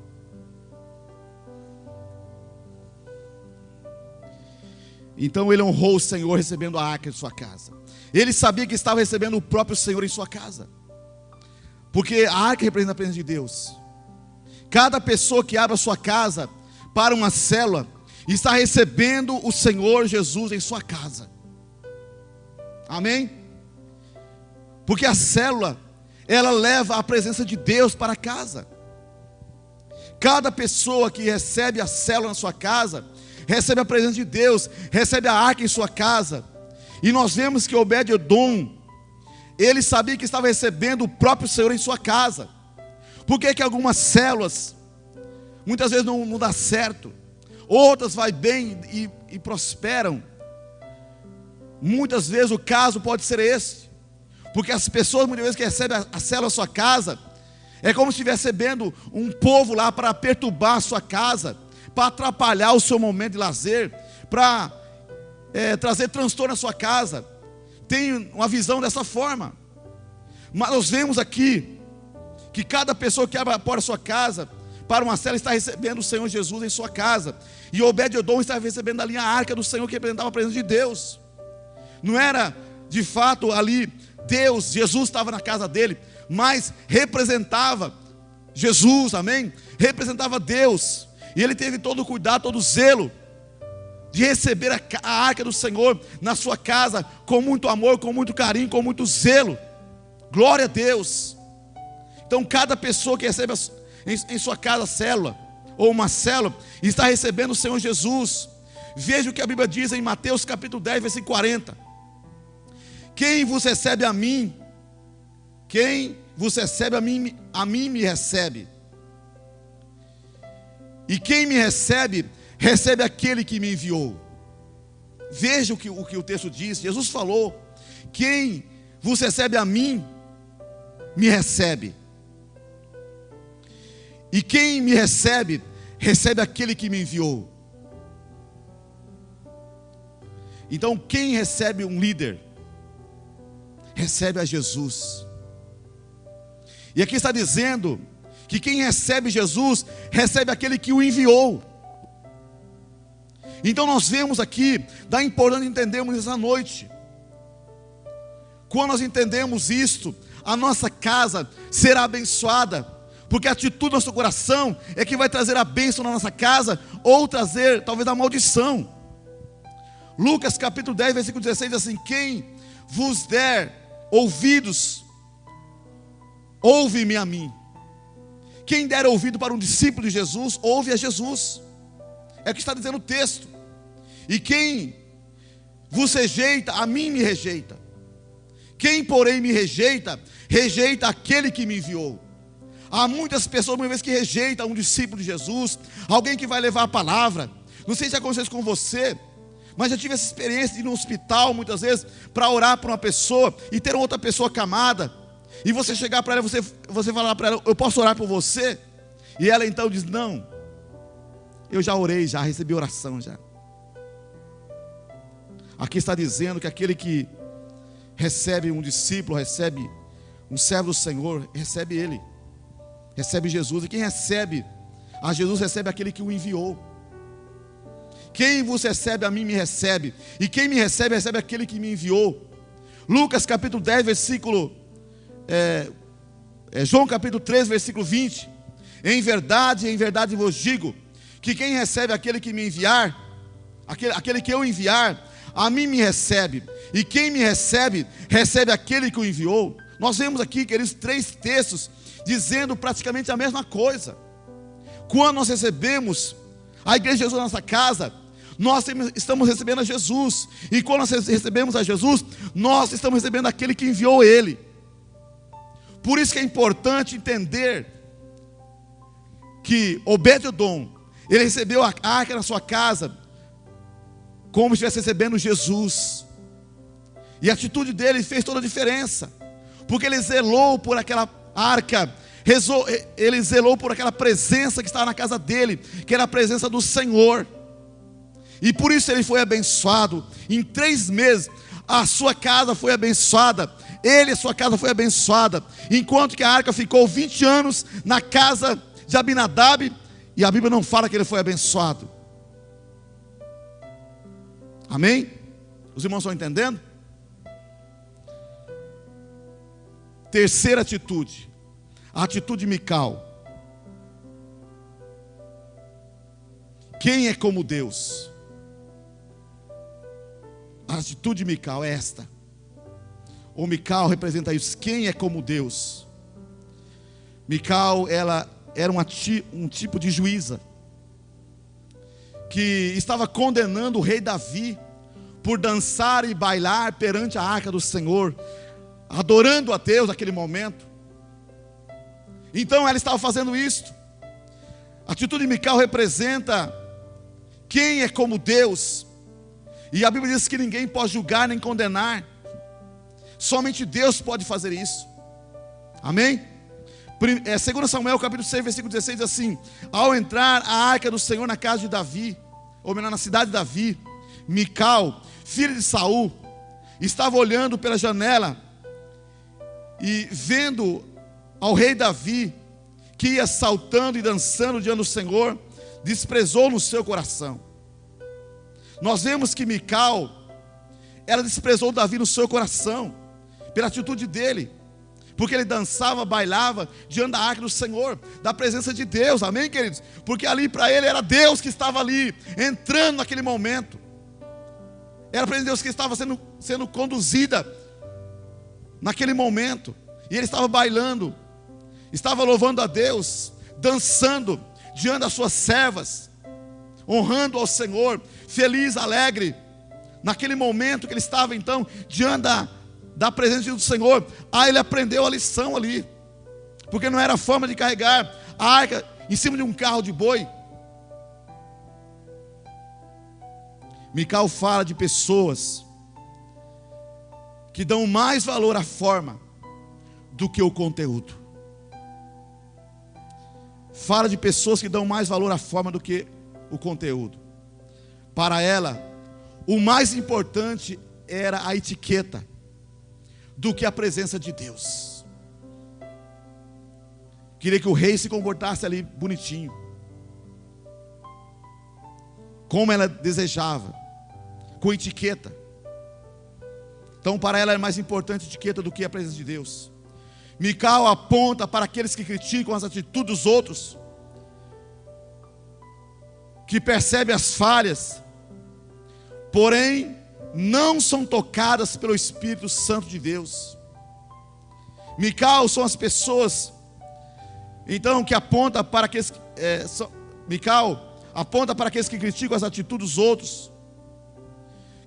Então ele honrou o Senhor recebendo a arca em sua casa. Ele sabia que estava recebendo o próprio Senhor em sua casa, porque a arca representa a presença de Deus. Cada pessoa que abre a sua casa para uma célula está recebendo o Senhor Jesus em sua casa. Amém? Porque a célula, ela leva a presença de Deus para casa. Cada pessoa que recebe a célula na sua casa recebe a presença de Deus, recebe a arca em sua casa. E nós vemos que Obed-edom, ele sabia que estava recebendo o próprio Senhor em sua casa. Por que que algumas células muitas vezes não dá certo, outras vai bem e prosperam? Muitas vezes o caso pode ser esse, porque as pessoas muitas vezes que recebem a célula à sua casa, é como se estivesse recebendo um povo lá para perturbar a sua casa, para atrapalhar o seu momento de lazer, para trazer transtorno à sua casa. Tem uma visão dessa forma. Mas nós vemos aqui que cada pessoa que abre a porta da sua casa para uma cela está recebendo o Senhor Jesus em sua casa. E Obed-edom estava recebendo ali a arca do Senhor, que representava a presença de Deus. Não era de fato ali Deus, Jesus estava na casa dele, mas representava Jesus, amém? Representava Deus. E ele teve todo o cuidado, todo o zelo de receber a arca do Senhor na sua casa, com muito amor, com muito carinho, com muito zelo. Glória a Deus. Então cada pessoa que recebe em sua casa a célula, ou uma célula, está recebendo o Senhor Jesus. Veja o que a Bíblia diz em Mateus capítulo 10, versículo 40. Quem vos recebe a mim, quem vos recebe a mim me recebe. E quem me recebe, recebe aquele que me enviou. Veja o que o texto diz. Jesus falou: quem vos recebe a mim, me recebe. E quem me recebe, recebe aquele que me enviou. Então quem recebe um líder, recebe a Jesus. E aqui está dizendo que quem recebe Jesus, recebe aquele que o enviou. Então nós vemos aqui, da importância de entendermos essa noite. Quando nós entendemos isto, a nossa casa será abençoada, porque a atitude do nosso coração é que vai trazer a bênção na nossa casa, ou trazer talvez a maldição. Lucas capítulo 10, versículo 16 diz assim: quem vos der ouvidos, ouve-me a mim. Quem der ouvido para um discípulo de Jesus, ouve a Jesus. É o que está dizendo o texto. E quem vos rejeita, a mim me rejeita. Quem porém me rejeita, rejeita aquele que me enviou. Há muitas pessoas muitas vezes que rejeitam um discípulo de Jesus, alguém que vai levar a palavra. Não sei se aconteceu isso com você, mas já tive essa experiência de ir no hospital muitas vezes para orar para uma pessoa e ter outra pessoa camada. E você chegar para ela, você falar para ela: eu posso orar por você? E ela então diz: não, eu já orei, já recebi oração já. Aqui está dizendo que aquele que recebe um discípulo, recebe um servo do Senhor, recebe ele, recebe Jesus. E quem recebe a Jesus, recebe aquele que o enviou. Quem vos recebe a mim me recebe, e quem me recebe, recebe aquele que me enviou. Lucas capítulo 10, versículo João capítulo 3, versículo 20. Em verdade vos digo, que quem recebe aquele que me enviar, aquele que eu enviar, a mim me recebe. E quem me recebe, recebe aquele que o enviou. Nós vemos aqui, queridos, 3 textos dizendo praticamente a mesma coisa. Quando nós recebemos a igreja de Jesus na nossa casa, nós estamos recebendo a Jesus. E quando nós recebemos a Jesus, nós estamos recebendo aquele que enviou ele. Por isso que é importante entender que Obed-edom, ele recebeu a arca na sua casa como se estivesse recebendo Jesus. E a atitude dele fez toda a diferença, porque ele zelou por aquela arca, ele zelou por aquela presença que estava na casa dele, que era a presença do Senhor. E por isso ele foi abençoado. Em 3 meses a sua casa foi abençoada, ele, a sua casa foi abençoada. Enquanto que a arca ficou 20 anos na casa de Abinadab, e a Bíblia não fala que ele foi abençoado. Amém? Os irmãos estão entendendo? Terceira atitude, a atitude de Mical. Quem é como Deus? A atitude de Mical é esta. O Mical representa isso. Quem é como Deus? Mical, ela era um tipo de juíza que estava condenando o rei Davi por dançar e bailar perante a arca do Senhor, adorando a Deus naquele momento. Então ela estava fazendo isto. A atitude de Mical representa quem é como Deus. E a Bíblia diz que ninguém pode julgar nem condenar. Somente Deus pode fazer isso. Amém? 2 Samuel capítulo 6, versículo 16 diz assim: ao entrar a arca do Senhor na casa de Davi, ou melhor, na cidade de Davi, Mical, filha de Saul, estava olhando pela janela e vendo ao rei Davi, que ia saltando e dançando diante do Senhor, desprezou no seu coração. Nós vemos que Mical, ela desprezou Davi no seu coração, pela atitude dele, porque ele dançava, bailava diante da arca do Senhor, da presença de Deus, amém, queridos? Porque ali para ele era Deus que estava ali, entrando naquele momento, era para ele Deus que estava sendo conduzida naquele momento, e ele estava bailando, estava louvando a Deus, dançando diante das suas servas, honrando ao Senhor, feliz, alegre, naquele momento que ele estava então, diante da presença do Senhor. Ele aprendeu a lição ali, porque não era forma de carregar a arca em cima de um carro de boi. Mical fala de pessoas que dão mais valor à forma do que o conteúdo. Fala de pessoas que dão mais valor à forma do que o conteúdo. Para ela, o mais importante era a etiqueta do que a presença de Deus. Queria que o rei se comportasse ali bonitinho, como ela desejava, com etiqueta. Então para ela é mais importante a etiqueta do que a presença de Deus. Mical aponta para aqueles que criticam as atitudes dos outros, que percebem as falhas, porém não são tocadas pelo Espírito Santo de Deus. Mical são as pessoas, então, que aponta para aqueles Mical aponta para aqueles que criticam as atitudes dos outros,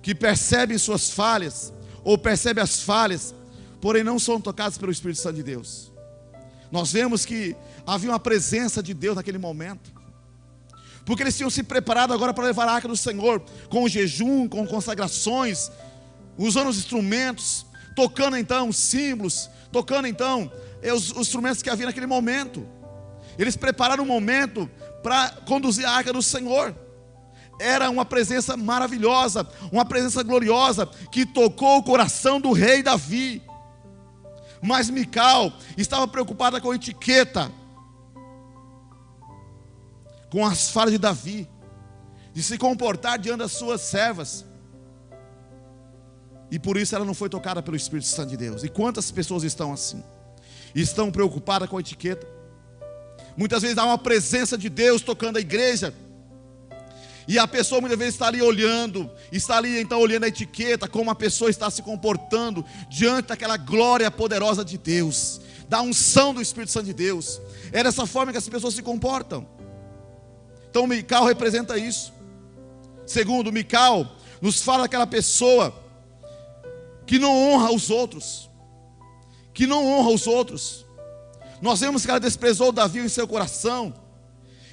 que percebem suas falhas, ou percebem as falhas, porém não são tocados pelo Espírito Santo de Deus. Nós vemos que havia uma presença de Deus naquele momento, porque eles tinham se preparado agora para levar a arca do Senhor, com jejum, com consagrações, usando os instrumentos, tocando então os símbolos, tocando então os instrumentos que havia naquele momento. Eles prepararam um momento para conduzir a arca do Senhor. Era uma presença maravilhosa, uma presença gloriosa, que tocou o coração do rei Davi. Mas Mical estava preocupada com a etiqueta, com as falhas de Davi, de se comportar diante das suas servas, e por isso ela não foi tocada pelo Espírito Santo de Deus. E quantas pessoas estão assim? Estão preocupadas com a etiqueta. Muitas vezes há uma presença de Deus tocando a igreja, e a pessoa muitas vezes está ali olhando, está ali então olhando a etiqueta, como a pessoa está se comportando diante daquela glória poderosa de Deus, da unção do Espírito Santo de Deus. É dessa forma que as pessoas se comportam. Então Mical representa isso. Segundo, Mical nos fala daquela pessoa que não honra os outros, que não honra os outros. Nós vemos que ela desprezou Davi em seu coração,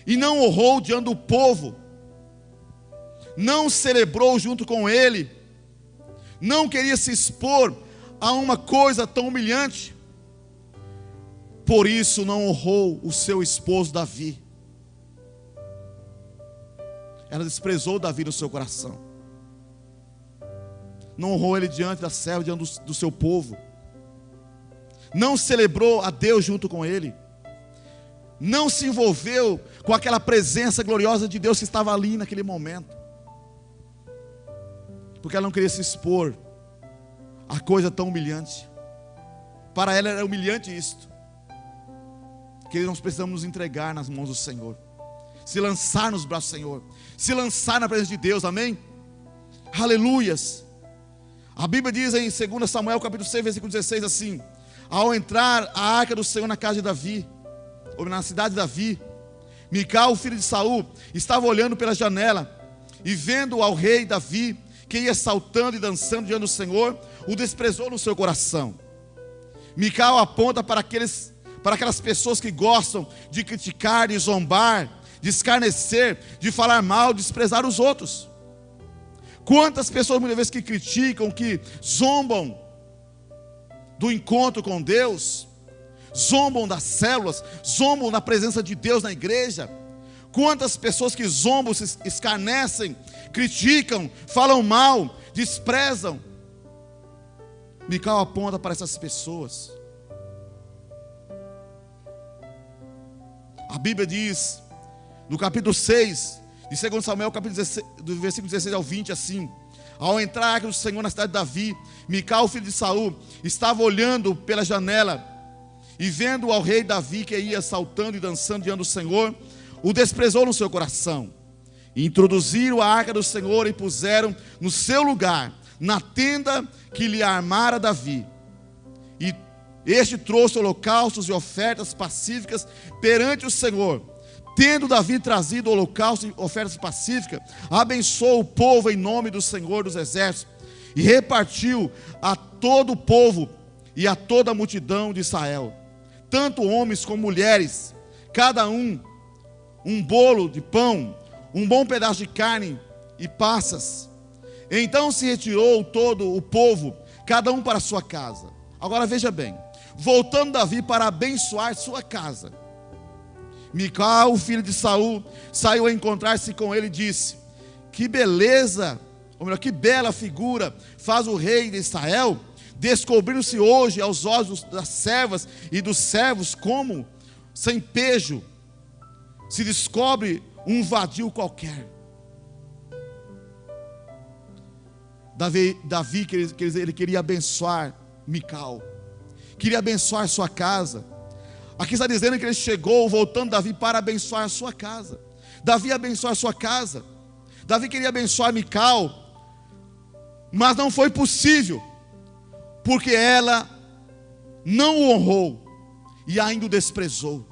e não honrou diante do povo, não celebrou junto com ele, não queria se expor a uma coisa tão humilhante, por isso não honrou o seu esposo Davi. Ela desprezou Davi no seu coração, não honrou ele diante da serva, diante do seu povo, não celebrou a Deus junto com ele, não se envolveu com aquela presença gloriosa de Deus que estava ali naquele momento, porque ela não queria se expor a coisa tão humilhante. Para ela era humilhante isto. Que nós precisamos nos entregar nas mãos do Senhor, se lançar nos braços do Senhor, se lançar na presença de Deus, amém? Aleluias. A Bíblia diz em 2 Samuel capítulo 6, versículo 16 assim: ao entrar a arca do Senhor na casa de Davi, ou na cidade de Davi, Mical, filho de Saul, estava olhando pela janela, e vendo ao rei Davi, que ia saltando e dançando diante do Senhor, o desprezou no seu coração. Mical aponta para aquelas pessoas que gostam de criticar, de zombar, de escarnecer, de falar mal, de desprezar os outros. Quantas pessoas muitas vezes que criticam, que zombam do encontro com Deus, zombam das células, zombam da presença de Deus na igreja. Quantas pessoas que zombam, se escarnecem, criticam, falam mal, desprezam. Mical aponta para essas pessoas. A Bíblia diz, no capítulo 6, de 2 Samuel, capítulo 16, do versículo 16 ao 20, assim: ao entrar a arca do Senhor na cidade de Davi, Mical, filho de Saul, estava olhando pela janela, e vendo ao rei Davi que ia saltando e dançando diante do Senhor, o desprezou no seu coração. E introduziram a arca do Senhor e puseram no seu lugar, na tenda que lhe armara Davi. E este trouxe holocaustos e ofertas pacíficas perante o Senhor. Tendo Davi trazido holocaustos e ofertas pacíficas, abençoou o povo em nome do Senhor dos exércitos, e repartiu a todo o povo e a toda a multidão de Israel, tanto homens como mulheres, cada um bolo de pão, um bom pedaço de carne e passas. Então se retirou todo o povo, cada um para a sua casa. Agora veja bem, voltando Davi para abençoar sua casa, Mical, filho de Saul, saiu a encontrar-se com ele e disse: que beleza, ou melhor, que bela figura faz o rei de Israel, descobrindo-se hoje aos olhos das servas e dos servos, como sem pejo se descobre um vadio qualquer. Davi ele queria abençoar Mical, queria abençoar sua casa. Aqui está dizendo que ele chegou, voltando Davi para abençoar a sua casa. Davi abençoar a sua casa. Davi queria abençoar Mical, mas não foi possível, porque ela não o honrou e ainda o desprezou.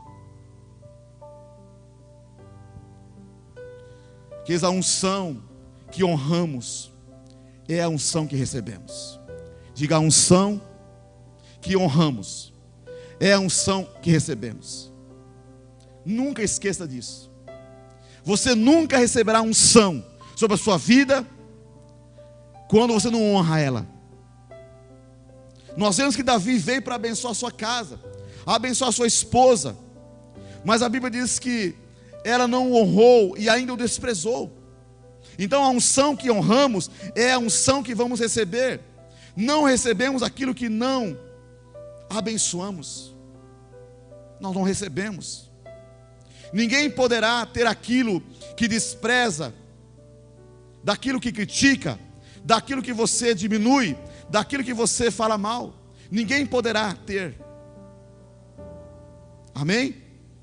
Que a unção que honramos é a unção que recebemos. Diga: a unção que honramos é a unção que recebemos. Nunca esqueça disso. Você nunca receberá unção sobre a sua vida quando você não honra ela. Nós vemos que Davi veio para abençoar a sua casa, abençoar a sua esposa, mas a Bíblia diz que ela não o honrou e ainda o desprezou. Então a unção que honramos é a unção que vamos receber. Não recebemos aquilo que não abençoamos. Nós não recebemos. Ninguém poderá ter aquilo que despreza, daquilo que critica, daquilo que você diminui, daquilo que você fala mal. Ninguém poderá ter. Amém?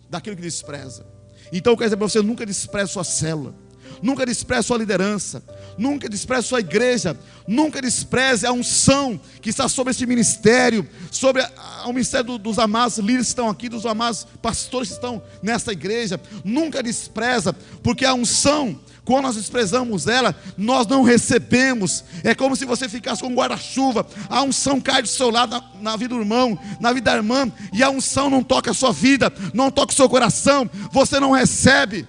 Daquilo que despreza. Então eu quero dizer para você: nunca despreze sua célula, nunca despreze sua liderança, nunca despreze sua igreja, nunca despreze a unção que está sobre este ministério, sobre o ministério dos amados líderes que estão aqui, dos amados pastores que estão nesta igreja. Nunca despreza, porque a unção, quando nós desprezamos ela, nós não recebemos. É como se você ficasse com um guarda-chuva, a unção cai do seu lado na vida do irmão, na vida da irmã, e a unção não toca a sua vida, não toca o seu coração, você não recebe.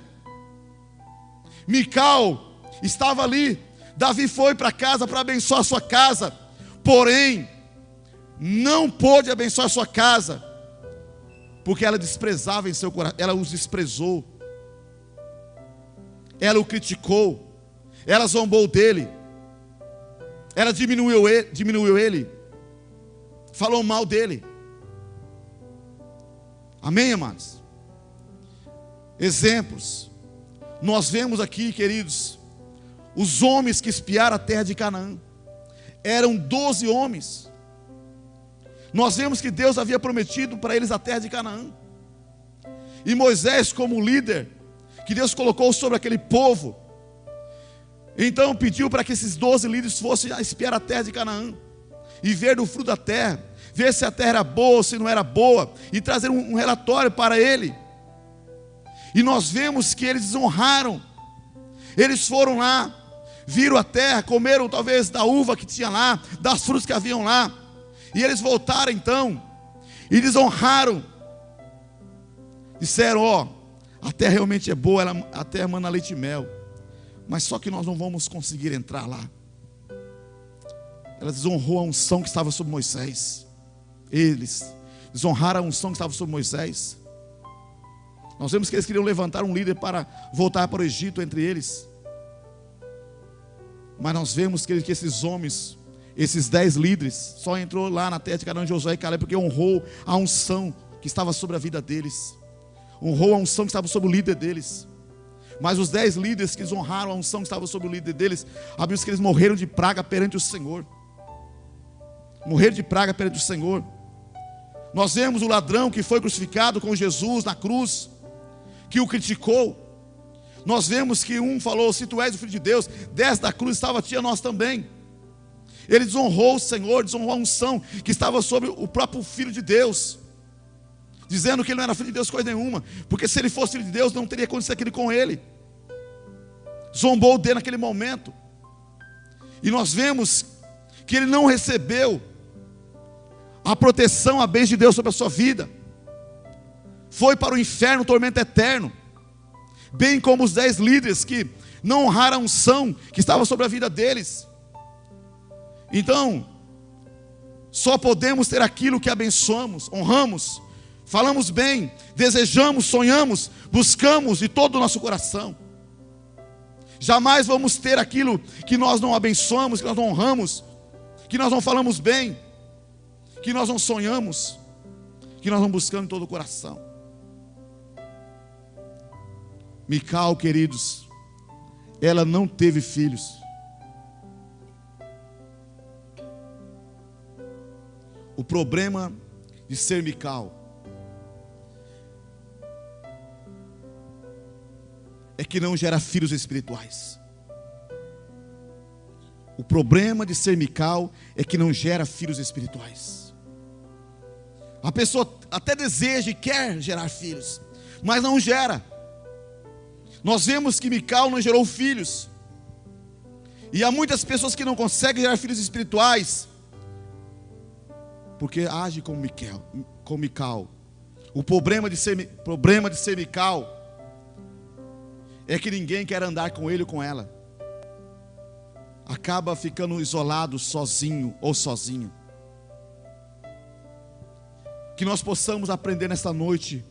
Mical estava ali, Davi foi para casa para abençoar a sua casa, porém não pôde abençoar a sua casa, porque ela desprezava em seu coração, ela os desprezou, ela o criticou, ela zombou dele, ela diminuiu ele, falou mal dele. Amém, amados? Exemplos. Nós vemos aqui, queridos, os homens que espiaram a terra de Canaã. Eram 12 homens. Nós vemos que Deus havia prometido para eles a terra de Canaã. E Moisés, como líder que Deus colocou sobre aquele povo, então pediu para que esses 12 líderes fossem a espiar a terra de Canaã e ver do fruto da terra, ver se a terra era boa ou se não era boa, e trazer um relatório para ele. E nós vemos que eles desonraram. Eles foram lá, viram a terra, comeram talvez da uva que tinha lá, das frutas que haviam lá, e eles voltaram então, e desonraram, disseram: ó, a terra realmente é boa, a terra manda leite e mel, mas só que nós não vamos conseguir entrar lá. Ela desonrou a unção que estava sobre Moisés. Eles desonraram a unção que estava sobre Moisés. Nós vemos que eles queriam levantar um líder para voltar para o Egito entre eles. Mas nós vemos que esses homens, esses 10 líderes, só entrou lá na terra de Canaã, Josué e Caleb, porque honrou a unção que estava sobre a vida deles. Honrou a unção que estava sobre o líder deles. Mas os 10 líderes que desonraram a unção que estava sobre o líder deles, a Bíblia diz que eles morreram de praga perante o Senhor. Morreram de praga perante o Senhor. Nós vemos o ladrão que foi crucificado com Jesus na cruz, que o criticou. Nós vemos que um falou: se tu és o Filho de Deus, desce da cruz, estava a ti, a nós também. Ele desonrou o Senhor, desonrou a unção que estava sobre o próprio Filho de Deus, dizendo que ele não era Filho de Deus coisa nenhuma, porque se ele fosse Filho de Deus, não teria acontecido aquilo com ele. Zombou dele naquele momento. E nós vemos que ele não recebeu a proteção, a bênção de Deus sobre a sua vida. Foi para o inferno, tormento eterno. Bem como os 10 líderes que não honraram a unção que estava sobre a vida deles. Então, só podemos ter aquilo que abençoamos, honramos, falamos bem, desejamos, sonhamos, buscamos de todo o nosso coração. Jamais vamos ter aquilo que nós não abençoamos, que nós não honramos, que nós não falamos bem, que nós não sonhamos, que nós não buscamos de todo o coração. Mical, queridos, ela não teve filhos. O problema de ser Mical é que não gera filhos espirituais. O problema de ser Mical é que não gera filhos espirituais. A pessoa até deseja e quer gerar filhos, mas não gera. Nós vemos que Mical não gerou filhos. E há muitas pessoas que não conseguem gerar filhos espirituais, porque age como Mical. O problema de ser Mical é que ninguém quer andar com ele ou com ela. Acaba ficando isolado, sozinho ou sozinha. Que nós possamos aprender nesta noite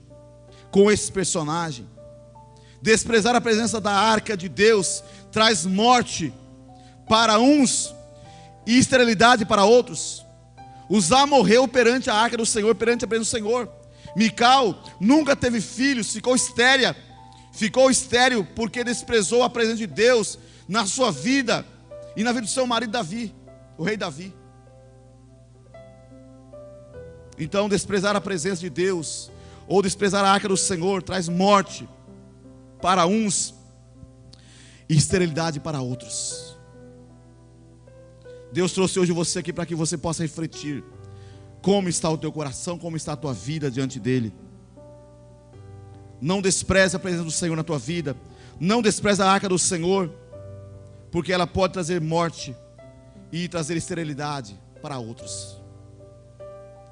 com esse personagem. Desprezar a presença da arca de Deus traz morte para uns e esterilidade para outros. Uzá morreu perante a arca do Senhor, perante a presença do Senhor. Mical nunca teve filhos, ficou estéril porque desprezou a presença de Deus na sua vida e na vida do seu marido Davi, o rei Davi. Então, desprezar a presença de Deus ou desprezar a arca do Senhor traz morte para uns e esterilidade para outros. Deus trouxe hoje você aqui para que você possa refletir como está o teu coração, como está a tua vida diante dele. Não despreze a presença do Senhor na tua vida. Não despreze a arca do Senhor, porque ela pode trazer morte e trazer esterilidade para outros.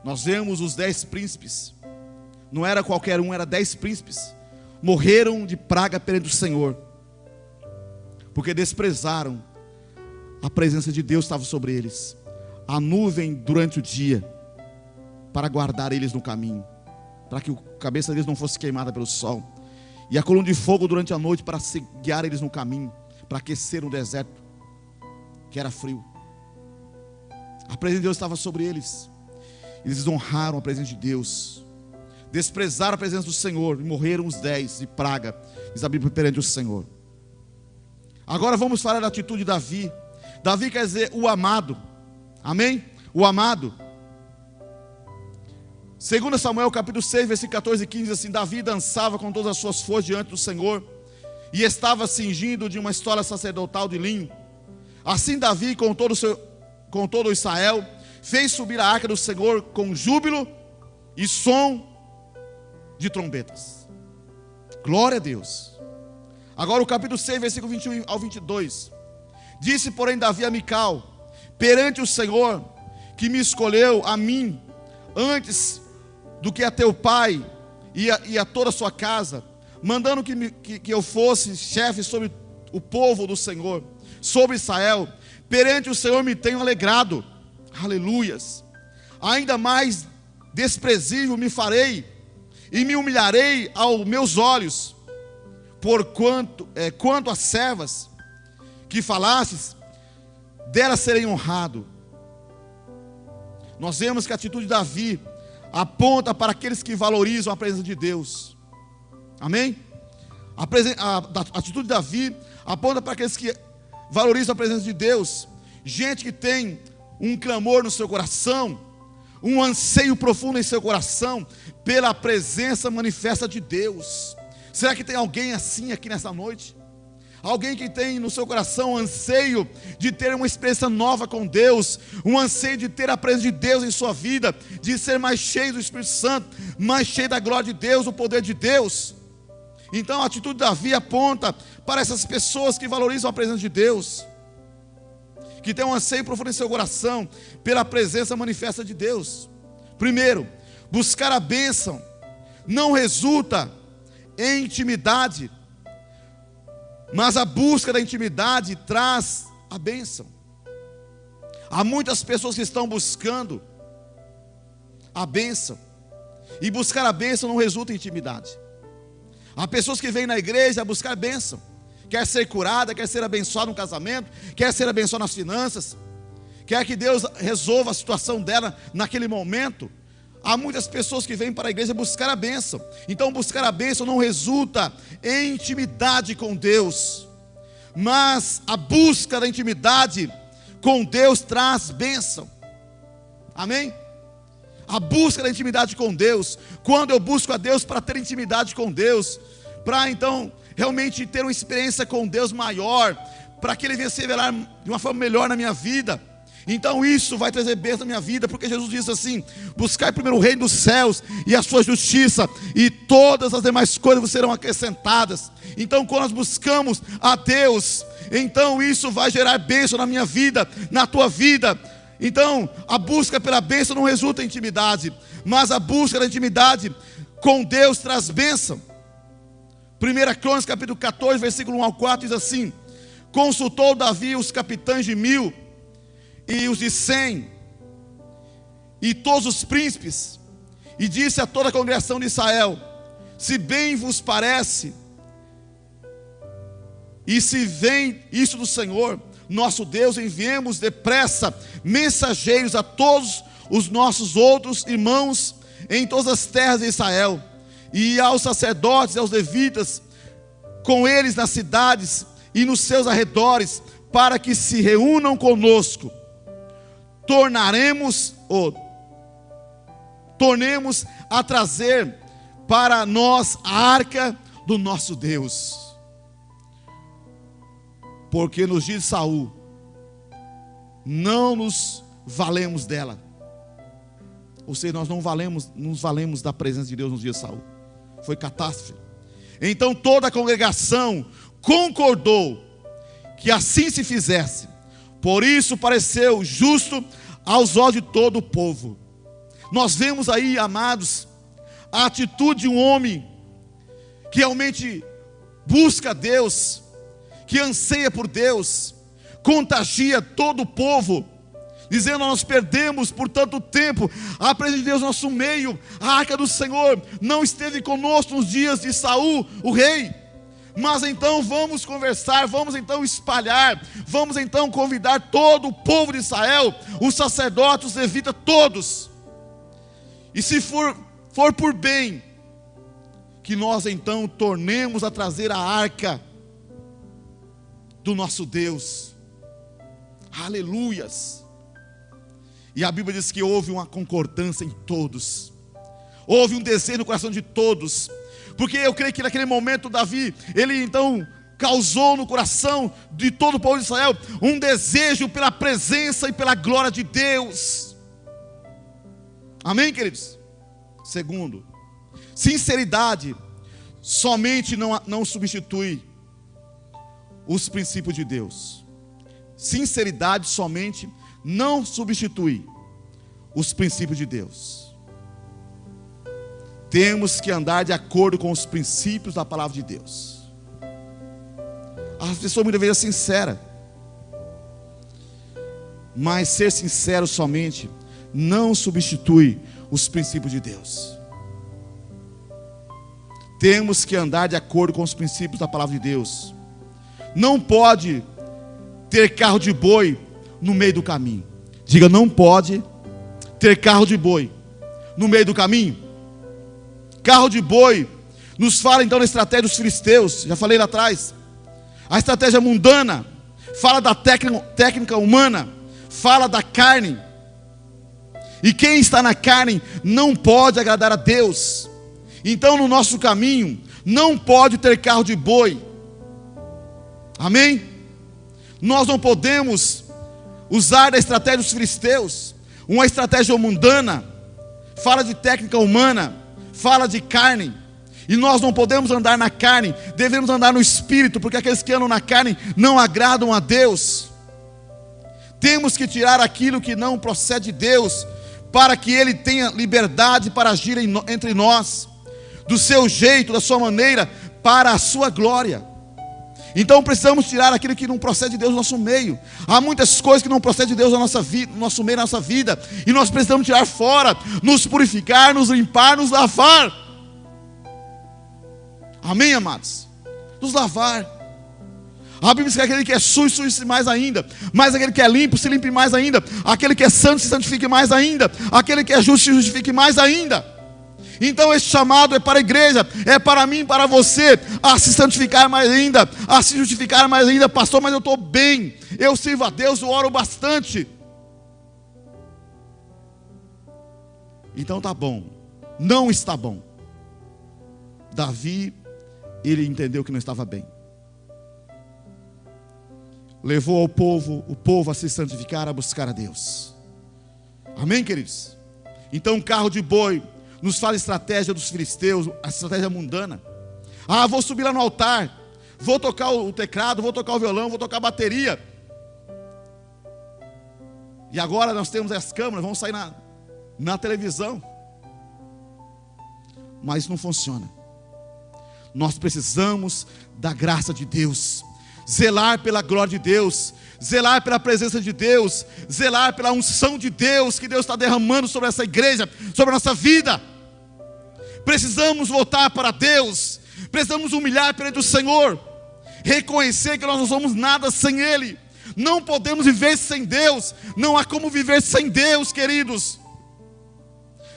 Nós vemos os 10 príncipes. Não era qualquer um, era 10 príncipes. Morreram de praga perante o Senhor, porque desprezaram a presença de Deus estava sobre eles. A nuvem durante o dia para guardar eles no caminho, para que a cabeça deles não fosse queimada pelo sol, e a coluna de fogo durante a noite para guiar eles no caminho, para aquecer o deserto que era frio. A presença de Deus estava sobre eles. Eles desonraram a presença de Deus, desprezaram a presença do Senhor, e morreram os 10 de praga, diz a Bíblia, perante o Senhor. Agora vamos falar da atitude de Davi. Davi quer dizer o amado, amém? O amado. 2 Samuel capítulo 6, versículo 14 e 15, diz assim: Davi dançava com todas as suas forças diante do Senhor, e estava cingido de uma estola sacerdotal de linho. Assim Davi, com todo o Israel, fez subir a arca do Senhor com júbilo e som de trombetas. Glória a Deus. Agora o capítulo 6, versículo 21 ao 22. Disse, porém, Davi a Mical: perante o Senhor, que me escolheu a mim, antes do que a teu pai e a toda a sua casa, mandando que eu fosse chefe sobre o povo do Senhor, sobre Israel, perante o Senhor me tenho alegrado. Aleluias. Ainda mais desprezível me farei, e me humilharei aos meus olhos, quanto às servas que falastes, delas serei honrado. Nós vemos que a atitude de Davi aponta para aqueles que valorizam a presença de Deus. Amém? A atitude de Davi aponta para aqueles que valorizam a presença de Deus. Gente que tem um clamor no seu coração, um anseio profundo em seu coração pela presença manifesta de Deus. Será que tem alguém assim aqui nessa noite? Alguém que tem no seu coração um anseio de ter uma experiência nova com Deus, um anseio de ter a presença de Deus em sua vida, de ser mais cheio do Espírito Santo, mais cheio da glória de Deus, do poder de Deus. Então a atitude de Davi aponta para essas pessoas que valorizam a presença de Deus, que tem um anseio profundo em seu coração pela presença manifesta de Deus. Primeiro, buscar a bênção não resulta em intimidade, mas a busca da intimidade traz a bênção. Há muitas pessoas que estão buscando a bênção, e buscar a bênção não resulta em intimidade. Há pessoas que vêm na igreja a buscar bênção, quer ser curada, quer ser abençoada no casamento, quer ser abençoada nas finanças, quer que Deus resolva a situação dela naquele momento. Há muitas pessoas que vêm para a igreja buscar a bênção. Então buscar a bênção não resulta em intimidade com Deus, mas a busca da intimidade com Deus traz bênção. Amém? A busca da intimidade com Deus, quando eu busco a Deus para ter intimidade com Deus, para então realmente ter uma experiência com Deus maior, para que Ele venha se revelar de uma forma melhor na minha vida, então isso vai trazer bênção na minha vida, porque Jesus disse assim: buscai primeiro o reino dos céus e a sua justiça, e todas as demais coisas serão acrescentadas. Então quando nós buscamos a Deus, então isso vai gerar bênção na minha vida, na tua vida. Então a busca pela bênção não resulta em intimidade, mas a busca da intimidade com Deus traz bênção. 1 Crônicas capítulo 14, versículo 1 ao 4 diz assim: consultou Davi os capitães de 1000 e os de 100 e todos os príncipes, e disse a toda a congregação de Israel: se bem vos parece, e se vem isso do Senhor nosso Deus, enviemos depressa mensageiros a todos os nossos outros irmãos em todas as terras de Israel, e aos sacerdotes e aos levitas, com eles nas cidades e nos seus arredores, para que se reúnam conosco. Tornemos a trazer para nós a arca do nosso Deus, porque nos dias de Saul não nos valemos dela. Ou seja, nós não nos valemos da presença de Deus nos dias de Saul. Foi catástrofe. Então toda a congregação concordou que assim se fizesse. Por isso pareceu justo aos olhos de todo o povo. Nós vemos aí, amados, a atitude de um homem que realmente busca Deus, que anseia por Deus, contagia todo o povo, dizendo: nós perdemos por tanto tempo a presença de Deus no nosso meio. A arca do Senhor não esteve conosco nos dias de Saul, o rei. Mas então vamos conversar, vamos então espalhar, vamos então convidar todo o povo de Israel, os sacerdotes, os levitas, todos. E se for por bem, que nós então tornemos a trazer a arca do nosso Deus. Aleluias. E a Bíblia diz que houve uma concordância em todos, houve um desejo no coração de todos. Porque eu creio que naquele momento Davi, ele então causou no coração de todo o povo de Israel um desejo pela presença e pela glória de Deus. Amém, queridos? Segundo, sinceridade somente não substitui os princípios de Deus. sinceridade somente não substitui os princípios de Deus. Temos que andar de acordo com os princípios da palavra de Deus. As pessoas muitas vezes são sinceras, mas ser sincero somente não substitui os princípios de Deus. Temos que andar de acordo com os princípios da palavra de Deus. Não pode ter carro de boi no meio do caminho. Diga, não pode ter carro de boi no meio do caminho. Carro de boi nos fala então da estratégia dos filisteus. Já falei lá atrás. A estratégia mundana fala da técnica humana, fala da carne. E quem está na carne não pode agradar a Deus. Então no nosso caminho não pode ter carro de boi. Amém? Nós não podemos usar da estratégia dos filisteus, uma estratégia mundana, fala de técnica humana, fala de carne. E nós não podemos andar na carne, devemos andar no Espírito, porque aqueles que andam na carne não agradam a Deus. Temos que tirar aquilo que não procede de Deus, para que Ele tenha liberdade para agir entre nós, do seu jeito, da sua maneira, para a sua glória. Então precisamos tirar aquilo que não procede de Deus no nosso meio. Há muitas coisas que não procedem de Deus na nossa vida, no nosso meio, na nossa vida, e nós precisamos tirar fora, nos purificar, nos limpar, nos lavar. Amém, amados? Nos lavar. A Bíblia diz que aquele que é sujo, suje-se mais ainda. Mas aquele que é limpo, se limpe mais ainda. Aquele que é santo, se santifique mais ainda. Aquele que é justo, se justifique mais ainda. Então esse chamado é para a igreja, é para mim, para você, a se santificar mais ainda, a se justificar mais ainda. Pastor, mas eu estou bem, eu sirvo a Deus, eu oro bastante. Então tá bom. Não está bom. Davi, ele entendeu que não estava bem. Levou o povo a se santificar, a buscar a Deus. Amém, queridos? Então carro de boi nos fala a estratégia dos filisteus, a estratégia mundana. Ah, vou subir lá no altar, vou tocar o teclado, vou tocar o violão, vou tocar a bateria. E agora nós temos as câmeras, vamos sair na televisão. Mas isso não funciona. Nós precisamos da graça de Deus, zelar pela glória de Deus, zelar pela presença de Deus, zelar pela unção de Deus, que Deus está derramando sobre essa igreja, sobre a nossa vida. Precisamos voltar para Deus, precisamos humilhar perante o Senhor, reconhecer que nós não somos nada sem Ele, não podemos viver sem Deus, não há como viver sem Deus, queridos.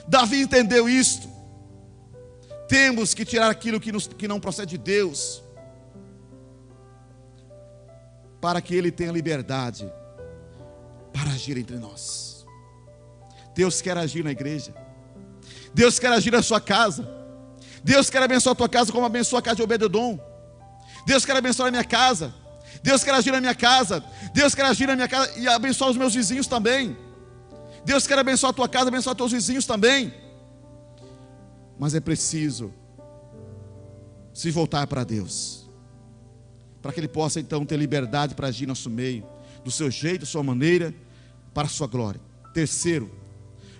Davi entendeu isto. Temos que tirar aquilo que não procede de Deus, para que Ele tenha liberdade para agir entre nós. Deus quer agir na igreja, Deus quer agir na sua casa, Deus quer abençoar a tua casa como abençoou a casa de Obed-edom. Deus quer abençoar a minha casa, Deus quer agir na minha casa, Deus quer agir na minha casa e abençoar os meus vizinhos também. Deus quer abençoar a tua casa, abençoar os teus vizinhos também. Mas é preciso se voltar para Deus, para que Ele possa então ter liberdade para agir no nosso meio, do seu jeito, da sua maneira, para a sua glória. Terceiro,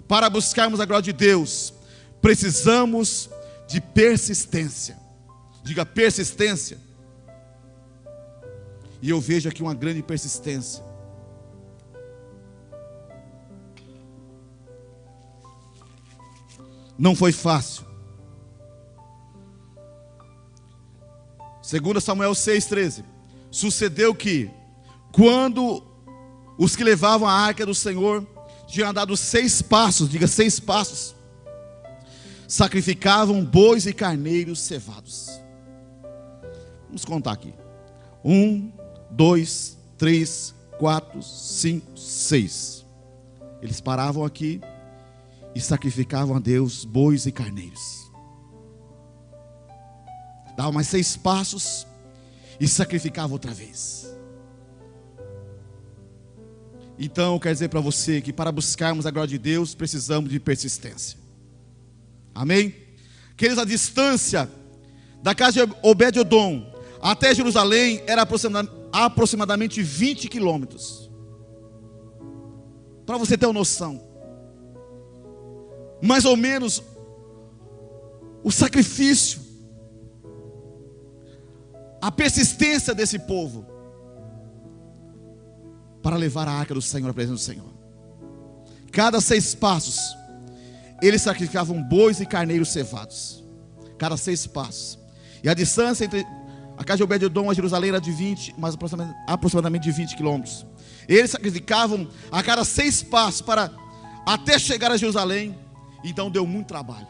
para buscarmos a glória de Deus, precisamos de persistência. Diga persistência. E eu vejo aqui uma grande persistência. Não foi fácil. 2 Samuel 6,13. Sucedeu que, quando os que levavam a arca do Senhor tinham andado 6 passos, diga 6 passos, sacrificavam bois e carneiros cevados. Vamos contar aqui. 1, 2, 3, 4, 5, 6. Eles paravam aqui e sacrificavam a Deus bois e carneiros. Dava mais 6 passos e sacrificava outra vez. Então eu quero dizer para você que para buscarmos a glória de Deus precisamos de persistência. Amém? Queridos, a distância da casa de Obed-edom até Jerusalém era aproximadamente 20 quilômetros. Para você ter uma noção, mais ou menos o sacrifício, a persistência desse povo para levar a arca do Senhor à presença do Senhor. Cada 6 passos eles sacrificavam bois e carneiros cevados. Cada 6 passos. E a distância entre a casa de Obed-edom a Jerusalém era de 20, mas aproximadamente de 20 quilômetros. Eles sacrificavam a cada 6 passos para até chegar a Jerusalém. Então deu muito trabalho.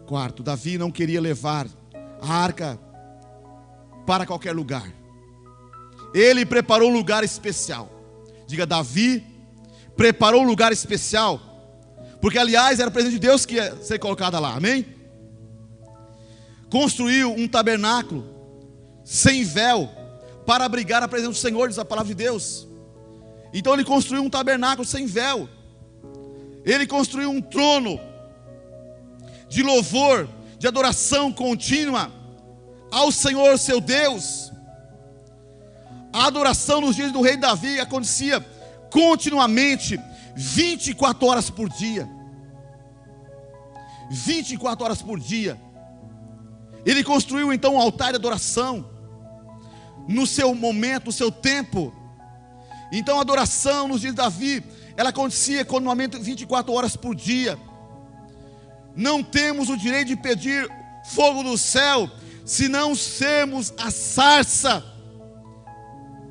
Quarto, Davi não queria levar a arca para qualquer lugar. Ele preparou um lugar especial. Diga, Davi preparou um lugar especial, porque aliás era a presença de Deus que ia ser colocada lá, amém? Construiu um tabernáculo sem véu para abrigar a presença do Senhor, diz a palavra de Deus. Então ele construiu um tabernáculo sem véu. Ele construiu um trono de louvor, de adoração contínua ao Senhor seu Deus. A adoração nos dias do rei Davi acontecia continuamente, 24 horas por dia. 24 horas por dia. Ele construiu então um altar de adoração no seu momento, no seu tempo. Então a adoração nos dias de Davi, ela acontecia continuamente 24 horas por dia. Não temos o direito de pedir fogo do céu, se não sermos a sarça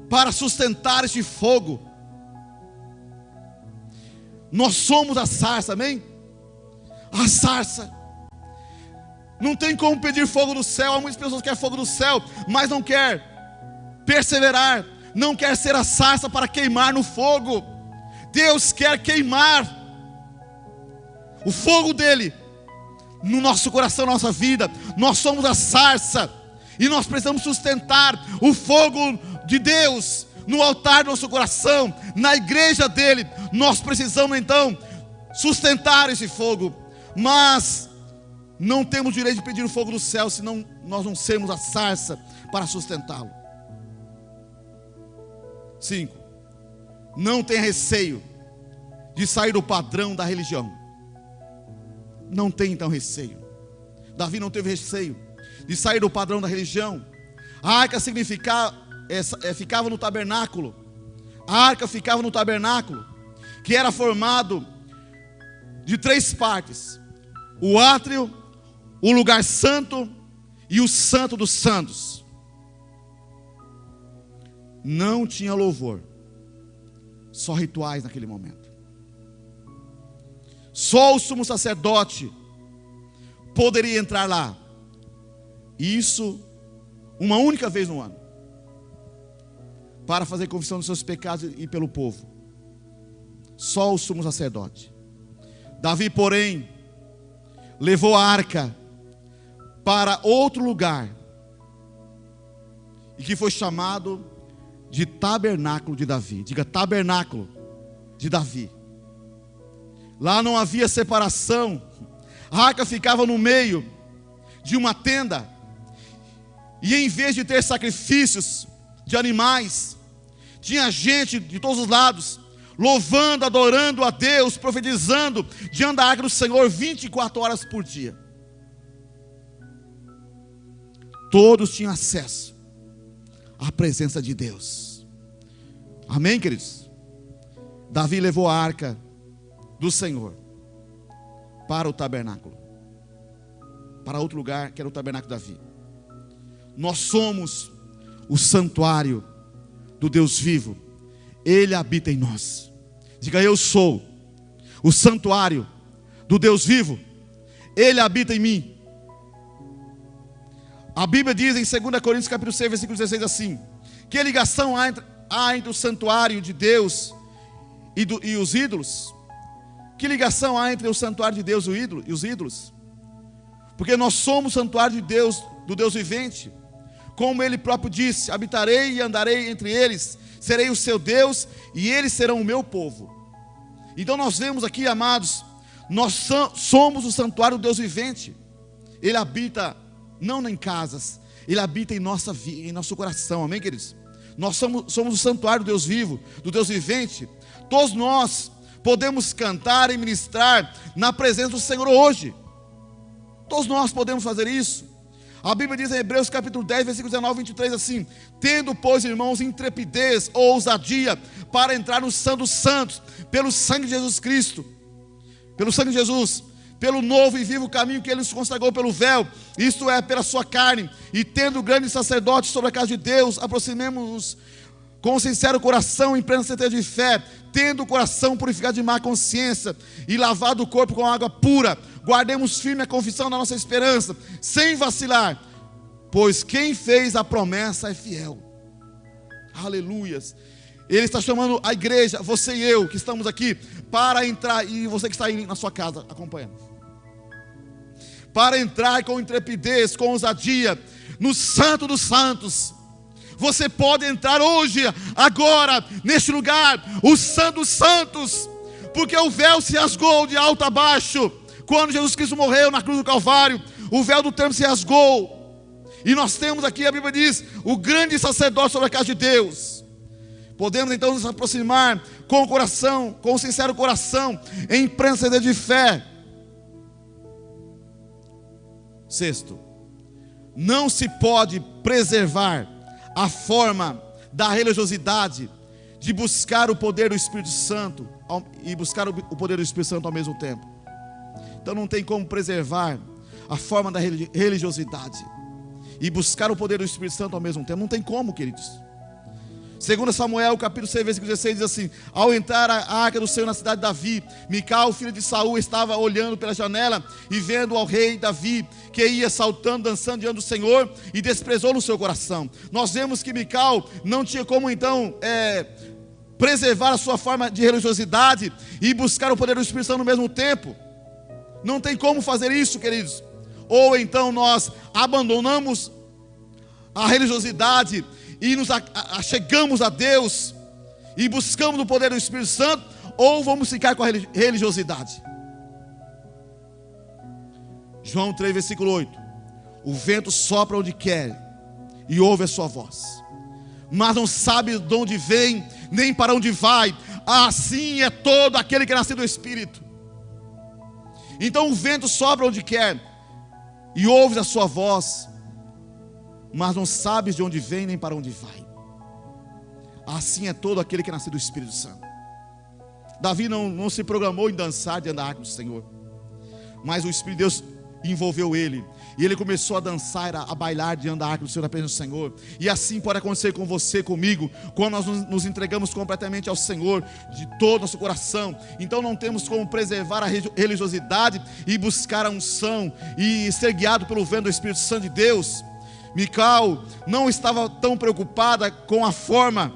para sustentar este fogo. Nós somos a sarça, amém? A sarça. Não tem como pedir fogo do céu. Há muitas pessoas que querem fogo do céu, mas não quer perseverar, não quer ser a sarça para queimar no fogo. Deus quer queimar o fogo dele no nosso coração, na nossa vida. Nós somos a sarça e nós precisamos sustentar o fogo de Deus no altar do nosso coração, na igreja dele. Nós precisamos então sustentar esse fogo, mas não temos direito de pedir o fogo do céu, senão nós não sermos a sarça para sustentá-lo. 5. Não tenha receio de sair do padrão da religião. Não tem então receio. Davi não teve receio de sair do padrão da religião. A arca ficava no tabernáculo. A arca ficava no tabernáculo, que era formado de 3 partes: o átrio, o lugar santo e o santo dos santos. Não tinha louvor, só rituais naquele momento. Só o sumo sacerdote poderia entrar lá. Isso uma única vez no ano, para fazer confissão dos seus pecados e pelo povo. Só o sumo sacerdote. Davi, porém, levou a arca para outro lugar, e que foi chamado de tabernáculo de Davi. Diga, tabernáculo de Davi. Lá não havia separação. A arca ficava no meio de uma tenda, e em vez de ter sacrifícios de animais, tinha gente de todos os lados, louvando, adorando a Deus, profetizando diante da arca do Senhor 24 horas por dia. Todos tinham acesso à presença de Deus. Amém, queridos? Davi levou a arca do Senhor para o tabernáculo, para outro lugar, que era o tabernáculo de Davi. Nós somos o santuário do Deus vivo. Ele habita em nós. Diga, eu sou o santuário do Deus vivo. Ele habita em mim. A Bíblia diz em 2 Coríntios capítulo 6, versículo 16 assim: que ligação há entre o santuário de Deus e os ídolos? Que ligação há entre o santuário de Deus e os ídolos? Porque nós somos o santuário de Deus, do Deus vivente. Como ele próprio disse: habitarei e andarei entre eles, serei o seu Deus e eles serão o meu povo. Então nós vemos aqui, amados, nós somos o santuário do Deus vivente. Ele habita não em casas, Ele habita em nossa vida, em nosso coração, amém, queridos? Nós somos o santuário do Deus vivo, do Deus vivente. Todos nós podemos cantar e ministrar na presença do Senhor hoje. Todos nós podemos fazer isso. A Bíblia diz em Hebreus capítulo 10, versículo 19 e 23 assim: tendo, pois, irmãos, intrepidez ou ousadia para entrar no Santo dos Santos, pelo sangue de Jesus Cristo, pelo sangue de Jesus, pelo novo e vivo caminho que Ele nos consagrou pelo véu, isto é, pela sua carne, e tendo grande sacerdote sobre a casa de Deus, aproximemo-nos com sincero coração, em plena certeza de fé, tendo o coração purificado de má consciência, e lavado o corpo com água pura, guardemos firme a confissão da nossa esperança, sem vacilar, pois quem fez a promessa é fiel. Aleluias. Ele está chamando a igreja, você e eu, que estamos aqui, para entrar, e você que está aí na sua casa, acompanhando, para entrar com intrepidez, com ousadia, no Santo dos Santos. Você pode entrar hoje, agora, neste lugar, o Santo dos Santos, porque o véu se rasgou de alto a baixo. Quando Jesus Cristo morreu na cruz do Calvário, o véu do templo se rasgou, e nós temos aqui, a Bíblia diz, o grande sacerdote sobre a casa de Deus. Podemos então nos aproximar com o coração, com o sincero coração, em plena certeza de fé. Sexto, não se pode preservar a forma da religiosidade de buscar o poder do Espírito Santo e buscar o poder do Espírito Santo ao mesmo tempo. Então não tem como preservar a forma da religiosidade e buscar o poder do Espírito Santo ao mesmo tempo. Não tem como, queridos. 2 Samuel capítulo 6, versículo 16 diz assim: ao entrar a arca do Senhor na cidade de Davi, Mical, filho de Saul, estava olhando pela janela e vendo ao rei Davi, que ia saltando, dançando diante do Senhor, e desprezou no seu coração. Nós vemos que Mical não tinha como então preservar a sua forma de religiosidade e buscar o poder do Espírito Santo no mesmo tempo. Não tem como fazer isso, queridos. Ou então nós abandonamos a religiosidade e nos achegamos a Deus e buscamos o poder do Espírito Santo, ou vamos ficar com a religiosidade. João 3, versículo 8: o vento sopra onde quer e ouve a sua voz, mas não sabe de onde vem, nem para onde vai. Assim é todo aquele que é nascido do Espírito. Então o vento sopra onde quer e ouve a sua voz, mas não sabes de onde vem nem para onde vai. Assim é todo aquele que é nascido do Espírito Santo. Davi não se programou em dançar diante da arca do Senhor, mas o Espírito de Deus envolveu ele, e ele começou a dançar, a bailar diante da arca do Senhor, na presença do Senhor. E assim pode acontecer com você, comigo, quando nós nos entregamos completamente ao Senhor, de todo o nosso coração. Então não temos como preservar a religiosidade e buscar a unção e ser guiado pelo vento do Espírito Santo de Deus. Mical não estava tão preocupada com a forma,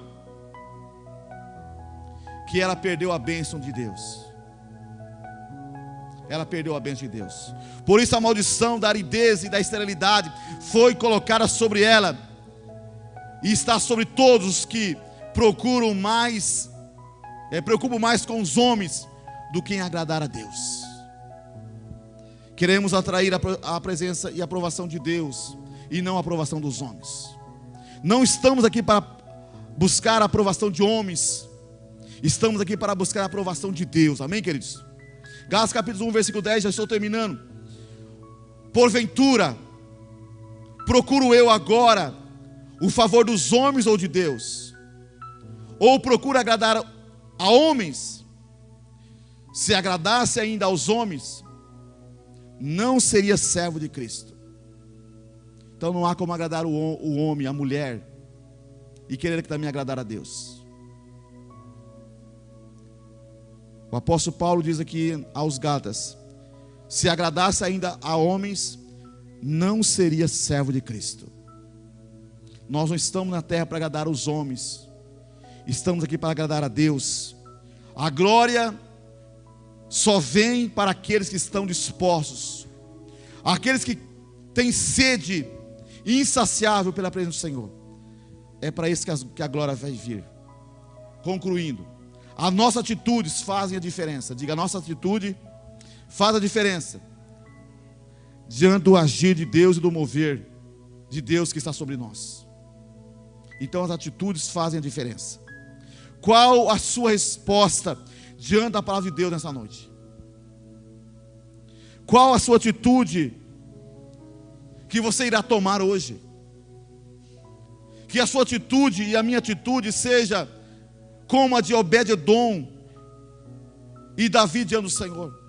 que ela perdeu a bênção de Deus. Ela perdeu a bênção de Deus. Por isso a maldição da aridez e da esterilidade foi colocada sobre ela, e está sobre todos os que preocupam mais com os homens do que em agradar a Deus. Queremos atrair a presença e a aprovação de Deus, e não a aprovação dos homens. Não estamos aqui para buscar a aprovação de homens, estamos aqui para buscar a aprovação de Deus, amém, queridos? Gálatas capítulo 1, versículo 10, já estou terminando. Porventura, procuro eu agora o favor dos homens ou de Deus? Ou procuro agradar a homens? Se agradasse ainda aos homens, não seria servo de Cristo. Então não há como agradar o homem, a mulher, e querer que também agradar a Deus. O apóstolo Paulo diz aqui aos Gálatas: se agradasse ainda a homens, não seria servo de Cristo. Nós não estamos na terra para agradar os homens, estamos aqui para agradar a Deus. A glória só vem para aqueles que estão dispostos, aqueles que têm sede insaciável pela presença do Senhor. É para isso que a glória vai vir. Concluindo, as nossas atitudes fazem a diferença. Diga: a nossa atitude faz a diferença diante do agir de Deus e do mover de Deus que está sobre nós. Então as atitudes fazem a diferença. Qual a sua resposta diante da palavra de Deus nessa noite? Qual a sua atitude que você irá tomar hoje? Que a sua atitude e a minha atitude seja como a de Obed-edom e Davi diante do Senhor,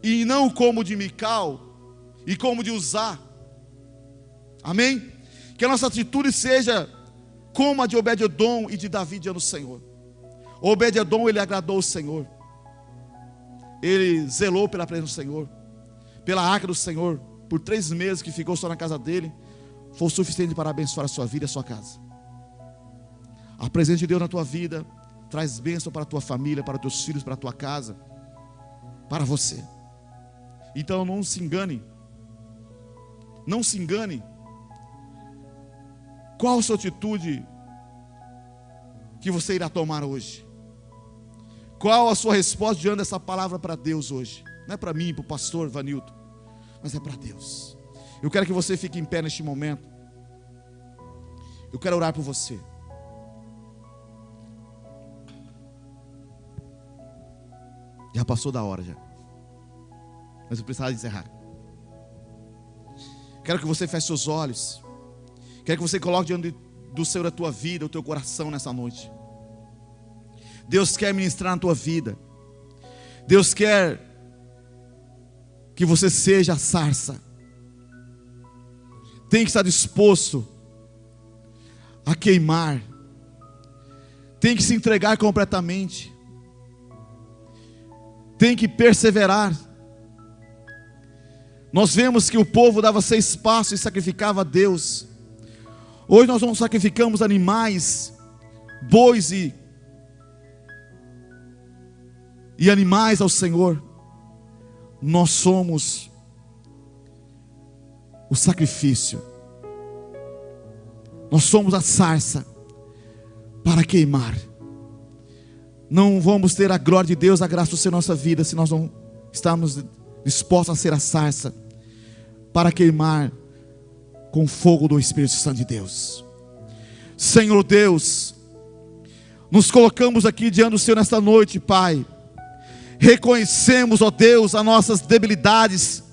e não como de Mical e como de Uzá. Amém? Que a nossa atitude seja como a de Obed-edom e de Davi diante do Senhor. Obed-edom, ele agradou o Senhor, ele zelou pela presença do Senhor, pela arca do Senhor, por 3 meses que ficou só na casa dele, foi o suficiente para abençoar a sua vida e a sua casa. A presença de Deus na tua vida traz bênção para a tua família, para os teus filhos, para a tua casa, para você. Então não se engane. Não se engane. Qual a sua atitude que você irá tomar hoje? Qual a sua resposta diante dessa palavra para Deus hoje? Não é para mim, para o pastor Vanilton, mas é para Deus. Eu quero que você fique em pé neste momento. Eu quero orar por você. Já passou da hora já, mas eu precisava encerrar. Quero que você feche seus olhos. Quero que você coloque diante do Senhor a tua vida, o teu coração nessa noite. Deus quer ministrar na tua vida. Deus quer que você seja a sarça. Tem que estar disposto a queimar. Tem que se entregar completamente. Tem que perseverar. Nós vemos que o povo dava 6 passos e sacrificava a Deus. Hoje nós não sacrificamos animais, bois e animais ao Senhor. Nós somos o sacrifício. Nós somos a sarça para queimar. Não vamos ter a glória de Deus, a graça do Senhor na nossa vida, se nós não estamos dispostos a ser a sarça para queimar com o fogo do Espírito Santo de Deus. Senhor Deus, nos colocamos aqui diante do Senhor nesta noite, Pai. Reconhecemos, ó Deus, as nossas debilidades.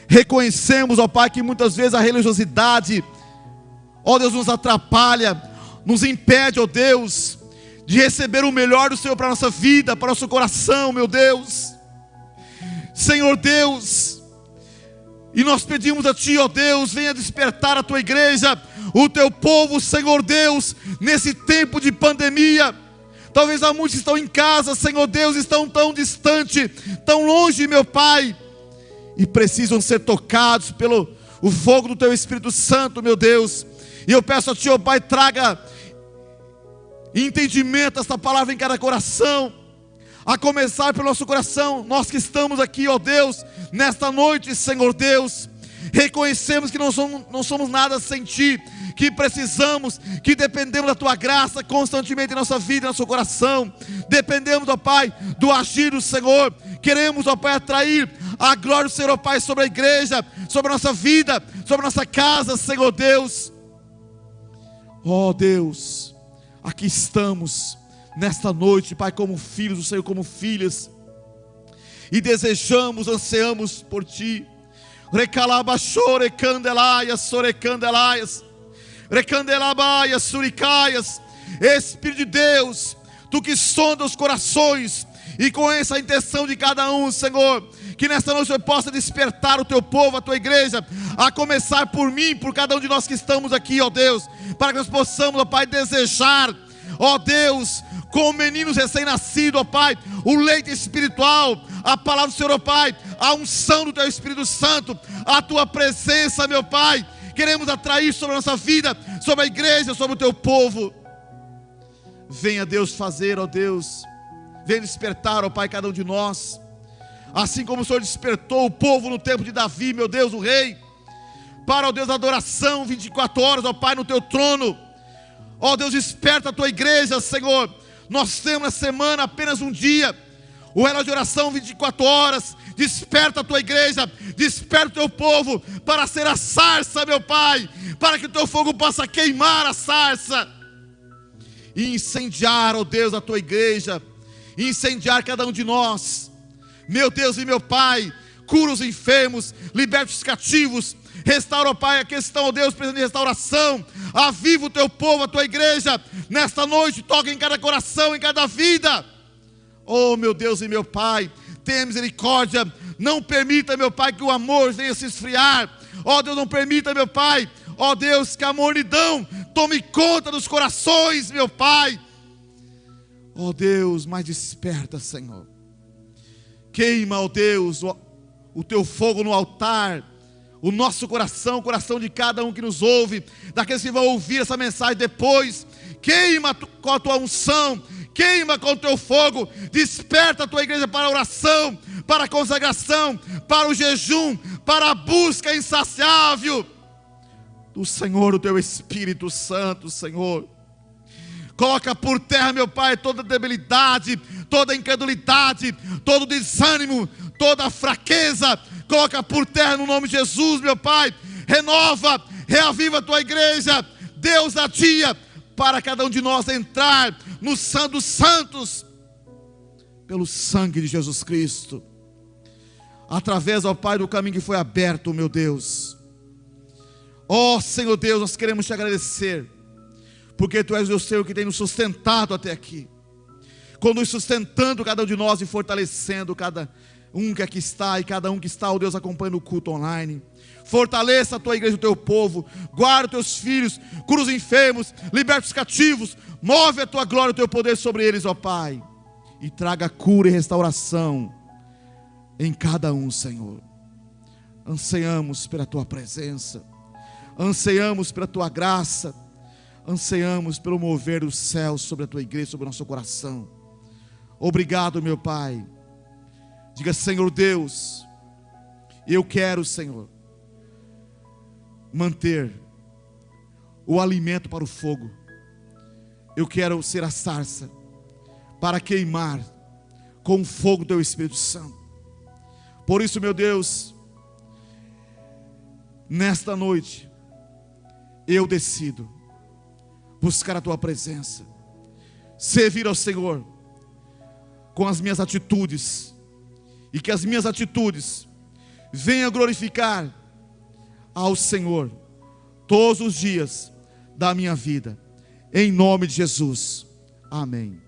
Reconhecemos, ó Pai, que muitas vezes a religiosidade, ó Deus, nos atrapalha, nos impede, ó Deus, de receber o melhor do Senhor para a nossa vida, para o nosso coração, meu Deus. Senhor Deus, e nós pedimos a Ti, ó Deus, venha despertar a Tua igreja, o Teu povo, Senhor Deus, nesse tempo de pandemia. Talvez há muitos que estão em casa, Senhor Deus, estão tão distante, tão longe, meu Pai, e precisam ser tocados pelo o fogo do Teu Espírito Santo, meu Deus. E eu peço a Ti, ó Pai, traga entendimento esta palavra em cada coração, a começar pelo nosso coração. Nós que estamos aqui, ó Deus, nesta noite, Senhor Deus, reconhecemos que não somos nada sem Ti, que precisamos, que dependemos da Tua graça constantemente em nossa vida, em nosso coração. Dependemos, ó Pai, do agir do Senhor. Queremos, ó Pai, atrair a glória do Senhor, ó Pai, sobre a igreja, sobre a nossa vida, sobre a nossa casa, Senhor Deus. Ó Deus, aqui estamos nesta noite, Pai, como filhos do Senhor, como filhas, e desejamos, ansiamos por Ti. Recalabachore candelaias, sore candelaias, recandelabaias, suricaias. Espírito de Deus, Tu que sonda os corações e conhece a intenção de cada um, Senhor, que nesta noite eu possa despertar o Teu povo, a Tua igreja, a começar por mim, por cada um de nós que estamos aqui, ó Deus, para que nós possamos, ó Pai, desejar, ó Deus, como meninos recém-nascidos, ó Pai, o leite espiritual, a palavra do Senhor, ó Pai, a unção do Teu Espírito Santo, a Tua presença, meu Pai. Queremos atrair sobre a nossa vida, sobre a igreja, sobre o Teu povo. Venha, Deus, fazer, ó Deus, venha despertar, ó Pai, cada um de nós, assim como o Senhor despertou o povo no tempo de Davi, meu Deus, o rei, para, ó Deus, a adoração 24 horas, ó Pai, no Teu trono. Ó Deus, desperta a Tua igreja, Senhor. Nós temos na semana apenas um dia, o relógio de oração 24 horas, desperta a tua igreja, desperta o teu povo, para ser a sarça, meu Pai, para que o teu fogo possa queimar a sarça, e incendiar, ó Deus, a tua igreja, incendiar cada um de nós, meu Deus e meu Pai. Cura os enfermos, liberta os cativos, restaura, ó Pai, aqueles que estão, ó Deus, precisando de restauração. Aviva o teu povo, a tua igreja, nesta noite. Toca em cada coração, em cada vida. Oh, meu Deus e meu Pai, tenha misericórdia. Não permita, meu Pai, que o amor venha se esfriar. Oh Deus, não permita, meu Pai, ó Deus, que a mornidão tome conta dos corações, meu Pai. Ó Deus, mas desperta, Senhor. Queima, ó Deus, o teu fogo no altar, o nosso coração, o coração de cada um que nos ouve, daqueles que vão ouvir essa mensagem depois. Queima com a tua unção, queima com o teu fogo, desperta a tua igreja para a oração, para a consagração, para o jejum, para a busca insaciável do Senhor, o teu Espírito Santo, Senhor. Coloca por terra, meu Pai, toda debilidade, toda incredulidade, todo desânimo, toda fraqueza. Coloca por terra no nome de Jesus, meu Pai. Renova, reaviva a tua igreja. Deus a dia para cada um de nós entrar no Santo dos Santos, pelo sangue de Jesus Cristo, através, ó Pai, do caminho que foi aberto, meu Deus. Ó Senhor Deus, nós queremos te agradecer, porque Tu és o Deus Senhor que tem nos sustentado até aqui, conduz sustentando cada um de nós e fortalecendo cada um que aqui está, e cada um que está, ó Deus, acompanhando o culto online. Fortaleça a tua igreja, o teu povo, guarda os teus filhos, cura os enfermos, liberta os cativos, move a tua glória, o teu poder sobre eles, ó Pai, e traga cura e restauração em cada um, Senhor. Anseiamos pela tua presença, anseiamos pela tua graça, anseiamos pelo mover dos céus sobre a tua igreja, sobre o nosso coração. Obrigado, meu Pai. Diga: Senhor Deus, eu quero, Senhor, manter o alimento para o fogo. Eu quero ser a sarça para queimar com o fogo do teu Espírito Santo. Por isso, meu Deus, nesta noite eu decido buscar a tua presença, servir ao Senhor com as minhas atitudes, e que as minhas atitudes venham glorificar ao Senhor todos os dias da minha vida, em nome de Jesus, amém.